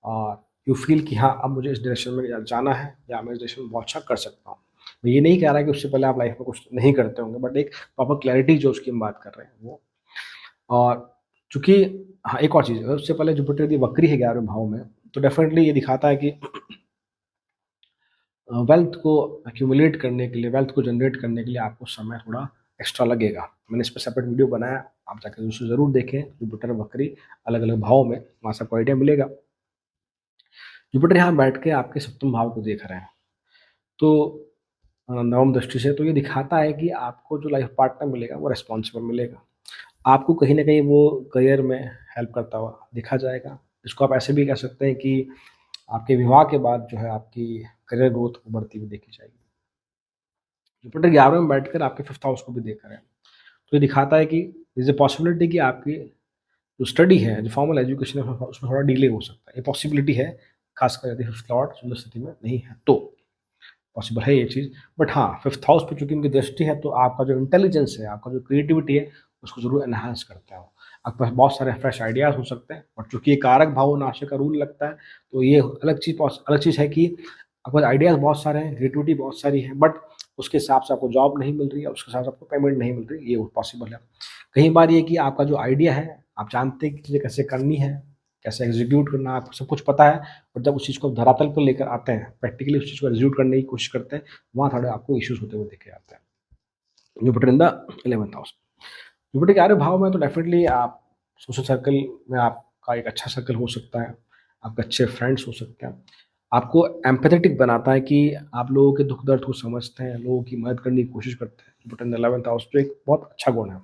और यू फ़ील कि हाँ, अब मुझे इस डायरेक्शन में जाना है या मैं इस डायरेक्शन में बहुत अच्छा कर सकता हूँ। मैं ये नहीं कह रहा कि उससे पहले आप लाइफ में कुछ नहीं करते होंगे, बट एक प्रॉपर क्लैरिटी जो उसकी हम बात कर रहे हैं वो। और चूँकि हाँ, एक और चीज़ है, उससे पहले जुपिटर यदि वक्री है 11वें भाव में, तो डेफिनिटली ये दिखाता है कि वेल्थ को एक्यूमुलेट करने के लिए, वेल्थ को जनरेट करने के लिए आपको समय थोड़ा एक्स्ट्रा लगेगा। मैंने इस पे सेपरेट वीडियो बनाया, आप जाकर उसे ज़रूर देखें, जुपिटर वक्री अलग-अलग भावों में, वहाँ से आपको आइडिया मिलेगा। जुपिटर यहाँ बैठ के आपके सप्तम भाव को देख रहे हैं, तो नवम दृष्टि से, तो ये दिखाता है कि आपको जो लाइफ पार्टनर मिलेगा वो रिस्पॉन्सिबल मिलेगा। आपको कहीं न कहीं वो करियर में हेल्प करता हुआ देखा जाएगा। इसको आप ऐसे भी कह सकते हैं कि आपके विवाह के बाद जो है आपकी करियर ग्रोथ बढ़ती हुई देखी जाएगी। जुपिटर 11वें में बैठकर आपके 5th हाउस को भी देख रहे हैं। तो ये दिखाता है कि देयर इज़ अ पॉसिबिलिटी कि आपकी जो स्टडी है, जो फॉर्मल एजुकेशन है उसमें थोड़ा डिले हो सकता है। ये पॉसिबिलिटी है, खासकर यदि 5th लॉर्ड सुंदर स्थिति में नहीं है तो। पॉसिबल है ये चीज़। बट हाँ, 5th हाउस पे चूँकि उनकी दृष्टि है तो आपका जो इंटेलिजेंस है, आपका जो क्रिएटिविटी है, उसको ज़रूर एनहांस करता है वो। आपके पास बहुत सारे फ्रेश आइडियाज़ हो सकते हैं, बट चूँकि ये कारक भाव नाश का रूल लगता है, तो ये अलग चीज़ है कि आपके पास आइडियाज़ बहुत सारे हैं, क्रिएटिविटी बहुत सारी है, बट उसके हिसाब से आपको जॉब नहीं मिल रही है, उसके हिसाब से आपको पेमेंट नहीं मिल रही, ये पॉसिबल है। कई बार ये कि आपका जो आइडिया है, आप जानते हैं कि चीज़ें कैसे करनी है, कैसे एग्ज़ीक्यूट करना है, आपको सब कुछ पता है, और जब उस चीज़ को धरातल पर लेकर आते हैं, प्रैक्टिकली उस चीज़ को एग्ज़ीक्यूट करने की कोशिश करते हैं, वहाँ थोड़े आपको इश्यूज़ होते हुए देखे जाते हैं। Jupiter in the 11th house. Jupiter के 8वें भाव में तो डेफ़िनिटली आप सोशल सर्कल में आपका एक अच्छा सर्कल हो सकता है, आपके अच्छे फ्रेंड्स हो सकते हैं। आपको एम्पैथेटिक बनाता है कि आप लोगों के दुःख-दर्द को समझते हैं, लोगों की मदद करने की कोशिश करते हैं। Jupiter in the 11th house तो एक बहुत अच्छा गुण है।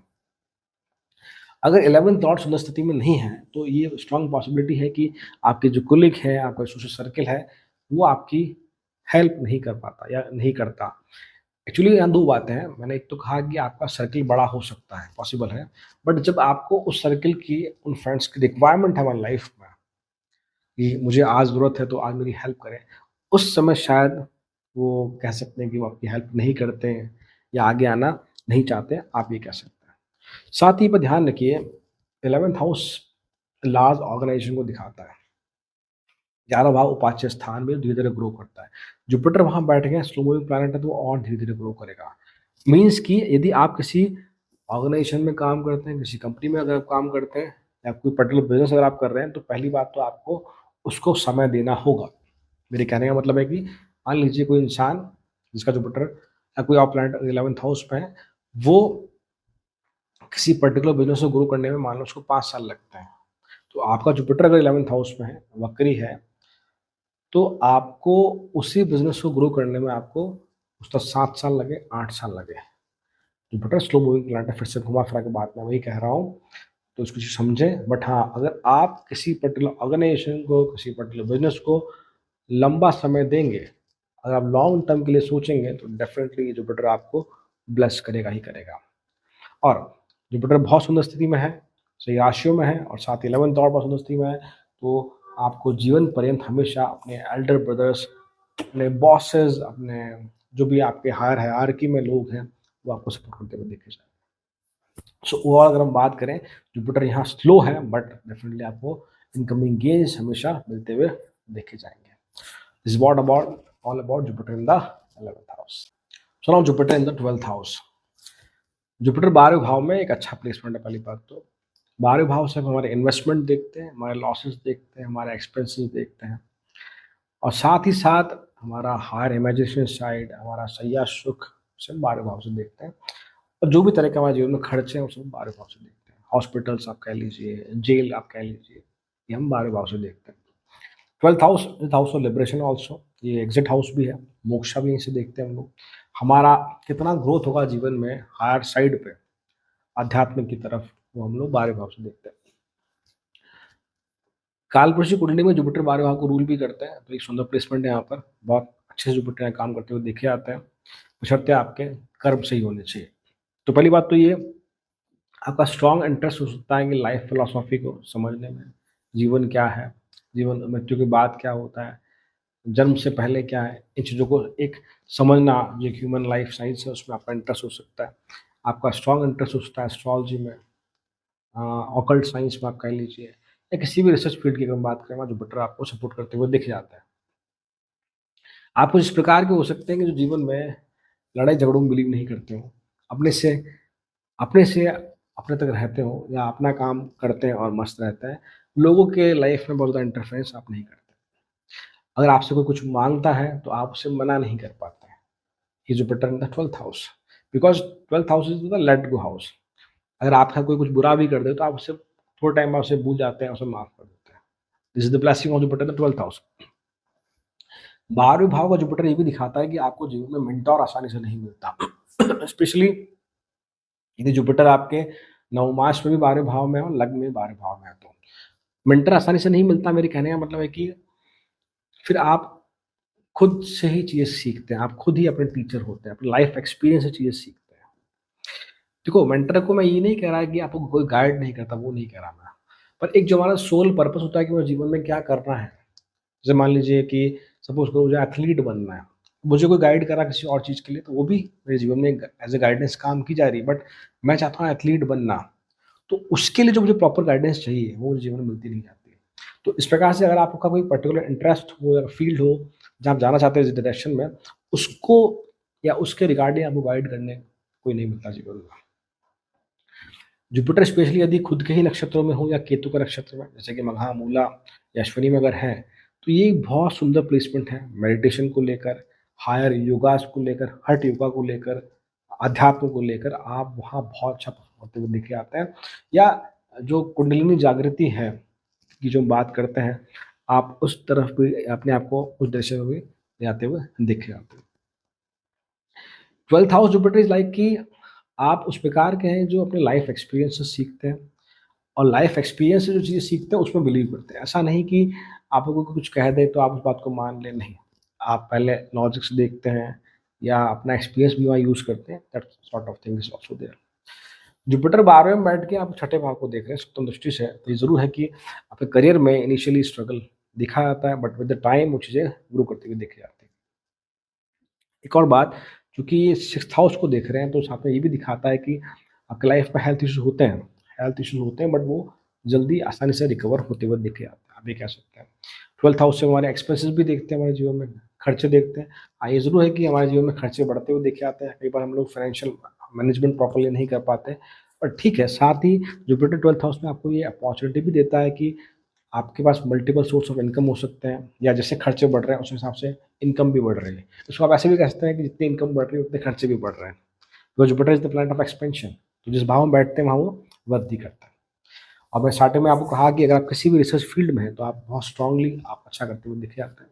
अगर 11th लॉर्ड सुंदर स्थिति में नहीं है, तो ये स्ट्रॉन्ग पॉसिबिलिटी है कि आपके जो कोलीग है, आपका सोशल सर्कल है, वो आपकी हेल्प नहीं कर पाता या नहीं करता। एक्चुअली यहाँ 2 बातें हैं। मैंने एक तो कहा कि आपका सर्कल बड़ा हो सकता है, पॉसिबल है, बट जब आपको उस सर्कल की, उन फ्रेंड्स की रिक्वायरमेंट है हमारी लाइफ में कि मुझे आज ज़रूरत है, तो आज मेरी हेल्प करें, उस समय शायद वो कह सकते हैं कि वो आपकी हेल्प नहीं करते हैं या आगे आना नहीं चाहते, आप ये कह सकते हैं। साथ ही पर ध्यान रखिए, 11th हाउस लार्ज ऑर्गेनाइजेशन को दिखाता है। 11वां भाव उपाच्य स्थान में धीरे-धीरे ग्रो करता है। जुपिटर वहाँ बैठ गए, स्लो मूविंग प्लैनेट है, तो वो और धीरे-धीरे ग्रो करेगा। मीन्स कि यदि आप किसी ऑर्गेनाइजेशन में काम करते हैं, किसी कंपनी में अगर आप काम करते हैं या कोई पर्टिकुलर बिज़नेस अगर आप कर रहे हैं, तो पहली बात तो आपको उसको समय देना होगा। मेरे कहने का मतलब है कि मान लीजिए कोई इंसान जिसका जुपिटर या कोई और प्लैनेट 11th हाउस पे है, वो किसी पर्टिकुलर बिज़नेस को ग्रो करने में मान लो उसको 5 साल लगते हैं। तो आपका जुपिटर अगर 11th हाउस में है, वक्री है, तो आपको उसी बिज़नेस को ग्रो करने में आपको उसका 7 साल लगे, 8 साल लगे। जुपिटर स्लो मूविंग प्लैनेट है, फिर से घुमा-फिरा के बात मैं वही कह रहा हूँ, तो इसको चीज़ समझें। बट हाँ, अगर आप किसी पर्टिकुलर ऑर्गेनाइजेशन को, किसी पर्टिकुलर बिज़नेस को लंबा समय देंगे, अगर आप लॉन्ग टर्म के लिए सोचेंगे, तो डेफ़िनिटली ये जुपिटर आपको ब्लेस करेगा ही करेगा। और जुपिटर बहुत सुंदर स्थिति में है, सही राशियों में है और साथ ही 11th और बहुत सुंदर स्थिति में है, तो आपको जीवन पर्यंत हमेशा अपने एल्डर ब्रदर्स, अपने बॉसेस, अपने जो भी आपके हायर हायरार्की में लोग हैं, वो आपको सपोर्ट करते हुए देखे जाएँ। सो ओवरऑल अगर हम बात करें, जुपिटर यहाँ स्लो है, बट डेफिनिटली आपको इनकमिंग गेन्स हमेशा मिलते हुए देखे जाएँगे। This is what about all about Jupiter in the 11th house. So now Jupiter in the 12th house. Jupiter 12वें भाव में एक अच्छा प्लेसमेंट है पहली बात तो। 12वें भाव से हम हमारे इन्वेस्टमेंट देखते हैं, हमारे लॉसेस देखते हैं, हमारे एक्सपेंसेस देखते हैं और साथ ही साथ हमारा हायर इमेजिनेशन साइड, हमारा सैया सुख से हम 12वें भाव से देखते हैं और जो भी तरह के हमारे जीवन में खर्चे हैं, उसे हम 12वें भाव से देखते हैं। हॉस्पिटल्स आप कह लीजिए, जेल आप कह लीजिए, ये हम 12वें भाव से देखते हैं। 12th house is house of liberation also, ये एग्जिट हाउस भी है, मोक्षा भी यहीं से देखते हैं हम लोग। हमारा कितना ग्रोथ होगा जीवन में हायर साइड पे, आध्यात्म की तरफ, वो हम लोग 12वें भाव से देखते हैं। कालपुरुषी कुंडली में जुपिटर 12वें भाव को रूल भी करते हैं, तो एक सुंदर प्लेसमेंट है यहाँ पर। बहुत अच्छे से जुपिटर यहाँ काम करते हुए देखे जाते हैं, बशर्ते आपके कर्म सही होने चाहिए। तो पहली बात तो ये, आपका स्ट्रॉन्ग इंटरेस्ट हो सकता है कि लाइफ फिलॉसफी को समझने में, जीवन क्या है, जीवन मृत्यु के बाद क्या होता है, जन्म से पहले क्या है, इन चीज़ों को एक समझना, जो ह्यूमन लाइफ साइंस है उसमें आपका इंटरेस्ट हो सकता है। आपका स्ट्रॉन्ग इंटरेस्ट हो सकता है एस्ट्रोलॉजी में, ऑकल्ट साइंस में आप कह लीजिए, या किसी भी रिसर्च फील्ड की अगर हम बात करें, वहाँ जुपिटर आपको सपोर्ट करते हुए दिख जाता है। आप कुछ इस प्रकार के हो सकते हैं कि जो जीवन में लड़ाई झगड़ों में बिलीव नहीं करते हो, अपने से अपने से अपने तक रहते हो या अपना काम करते हैं और मस्त रहते हैं। लोगों के लाइफ में बहुत ज़्यादा इंटरफेरेंस आप नहीं करते। अगर आपसे कोई कुछ माँगता है, तो आप उसे मना नहीं कर पाते हैं। ये Jupiter in the 12th house, because 12th house is the let go house. अगर आपके साथ कोई कुछ बुरा भी कर दे, तो आप उससे थोड़े टाइम बाद उसे भूल जाते हैं, उसे माफ़ कर देते हैं। This is the blessing of Jupiter in the 12th house. 12वें भाव का जुपिटर ये भी दिखाता है कि आपको जीवन में मेंटर आसानी से नहीं मिलता। स्पेशली यदि जुपिटर आपके नवमांश में भी 12वें भाव में है और लग्न में भी 12वें भाव में है तो। मेंटर आसानी से नहीं मिलता, मेरे कहने का मतलब है कि फिर आप खुद से ही चीज़ें सीखते हैं, आप खुद ही अपने टीचर होते हैं, अपनी लाइफ एक्सपीरियंस से चीज़ें सीखते हैं। देखो, मेंटर को मैं ये नहीं कह रहा कि आपको कोई गाइड नहीं करता, वो नहीं कह रहा मैं। पर एक जो हमारा सोल पर्पस होता है कि मुझे जीवन में क्या करना है। जैसे मान लीजिए कि सपोज़ करो मुझे एथलीट बनना है, मुझे कोई गाइड कर रहा है किसी और चीज़ के लिए, तो वो भी मेरे जीवन में एज़ अ गाइडेंस काम की जा रही है, बट मैं चाहता हूँ एथलीट बनना, तो उसके लिए जो मुझे प्रॉपर गाइडेंस चाहिए, वो मुझे जीवन में मिलती नहीं जाती है। तो इस प्रकार से अगर आपका कोई पर्टिकुलर इंटरेस्ट हो या फ़ील्ड हो, जहाँ आप जाना चाहते हैं जिस डायरेक्शन में, उसको या उसके रिगार्डिंग आपको गाइड करने कोई नहीं मिलता जीवन में। जुपिटर स्पेशली यदि खुद के ही नक्षत्रों में हो या केतु का नक्षत्र में, जैसे कि मघा, मूला या अश्विनी में अगर है, तो ये एक बहुत सुंदर प्लेसमेंट है मेडिटेशन को लेकर, हायर योगास को लेकर, हठ योगा को लेकर, अध्यात्म को लेकर आप वहाँ बहुत अच्छा परफॉर्म होते हुए देखे आते हैं। या जो कुंडलिनी जागृति है की जो हम बात करते हैं, आप उस तरफ भी अपने आप को उस दिशा में भी ले जाते हुए देखे आते हैं। 12th house Jupiter is like कि आप उस प्रकार के हैं जो अपने लाइफ एक्सपीरियंस से सीखते हैं और लाइफ एक्सपीरियंस से जो चीज़ें सीखते हैं उसमें बिलीव करते हैं। ऐसा नहीं कि आपको कोई कुछ कह दे तो आप उस बात को मान लें, नहीं। आप पहले लॉजिक से देखते हैं या अपना एक्सपीरियंस भी वहाँ यूज़ करते हैं, that sort of thing is also there. Jupiter 12वें में बैठ के आप छठे भाव को देख रहे हैं सप्तम दृष्टि से, तो ये ज़रूर है कि आपके करियर में इनिशियली स्ट्रगल दिखा जाता है, बट विद द टाइम वो चीज़ें ग्रो करती हुई देखी जाती हैं। एक और बात, चूँकि ये 6th हाउस को देख रहे हैं, तो साथ में ये भी दिखाता है कि आपकी लाइफ में हेल्थ इश्यूज़ होते हैं, बट वो जल्दी आसानी से रिकवर होते हुए देखे जाते हैं, आप ये कह सकते हैं। 12th हाउस से हमारे एक्सपेंसेस भी देखते हैं, हमारे जीवन में खर्चे देखते हैं। हाँ, ये ज़रूर है कि हमारे जीवन में खर्चे बढ़ते हुए देखे जाते हैं, कई बार हम लोग फाइनेंशियल मैनेजमेंट प्रॉपर्ली नहीं कर पाते, पर ठीक है, साथ ही जुपिटर 12th हाउस में आपको ये अपॉर्च्युनिटी भी देता है कि आपके पास मल्टीपल सोर्स ऑफ इनकम हो सकते हैं, या जैसे खर्चे बढ़ रहे हैं उस हिसाब से इनकम भी बढ़ रही है। इसको आप ऐसे भी कह सकते हैं कि जितनी इनकम बढ़ रही है उतने खर्चे भी बढ़ रहे हैं। Because Jupiter is the planet of expansion, तो जिस भाव में बैठते हैं वहाँ वो वृद्धि करता है। और मैं स्टार्टिंग में आपको कहा कि अगर आप किसी भी रिसर्च फील्ड में हैं तो आप बहुत स्ट्रांगली आप अच्छा करते हुए दिखे जाते हैं।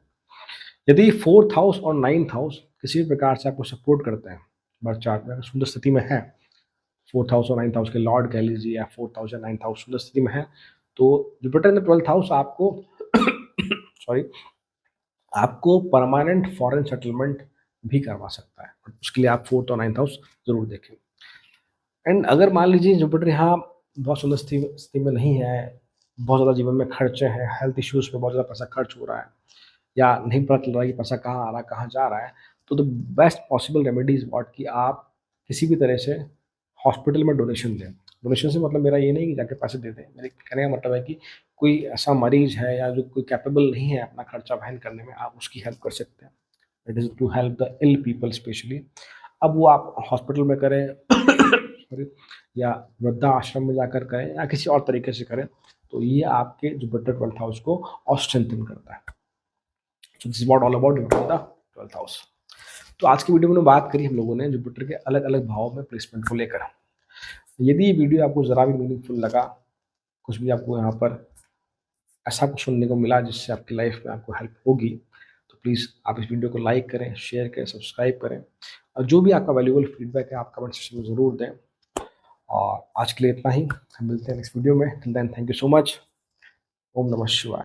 यदि 4th हाउस और 9th हाउस किसी भी प्रकार से आपको सपोर्ट करते हैं बर्थ चार्ट में, अगर सुंदर स्थिति में है, 4th हाउस और 9th हाउस के लॉर्ड कह लीजिए या 4th हाउस या 9th हाउस सुंदर स्थिति में है, तो Jupiter in the 12th house आपको सॉरी आपको परमानेंट फॉरेन सेटलमेंट भी करवा सकता है। बट उसके लिए आप 4th और 9th हाउस ज़रूर देखें। एंड अगर मान लीजिए जुपिटर यहाँ बहुत सुंदर स्थिति में नहीं है, बहुत ज़्यादा जीवन में खर्चे हैं, हेल्थ इश्यूज़ पे बहुत ज़्यादा पैसा खर्च हो रहा है, या नहीं पता चल रहा है कि पैसा कहाँ आ रहा है, कहाँ जा रहा है, तो the best possible remedy is what कि आप किसी भी तरह से हॉस्पिटल में डोनेशन दें। डोनेशन से मतलब मेरा ये नहीं कि जाके पैसे दे दें, मेरे कहने का मतलब है कि कोई ऐसा मरीज़ है या जो कोई कैपेबल नहीं है अपना खर्चा वहन करने में, आप उसकी हेल्प कर सकते हैं। It is to help the ill people specially. अब वो आप हॉस्पिटल में करें सॉरी, या वृद्धाश्रम में जाकर करें या किसी और तरीके से करें, तो ये आपके जुपिटर 12th हाउस को और स्ट्रेंथन करता है। So this is what all about Jupiter the 12th house. तो आज की वीडियो में बात करी हम लोगों ने जुपिटर के अलग अलग भावों में प्लेसमेंट को लेकर। यदि ये वीडियो आपको ज़रा भी मीनिंगफुल लगा, कुछ भी आपको यहाँ पर ऐसा कुछ सुनने को मिला जिससे आपकी लाइफ में आपको हेल्प होगी, तो प्लीज़ आप इस वीडियो को लाइक करें, शेयर करें, सब्सक्राइब करें, और जो भी आपका वैल्यूएबल फीडबैक है आप कमेंट सेक्शन में ज़रूर दें। और आज के लिए इतना ही, हम मिलते हैं नेक्स्ट वीडियो में। Till then thank you so much. ओम नमः शिवाय।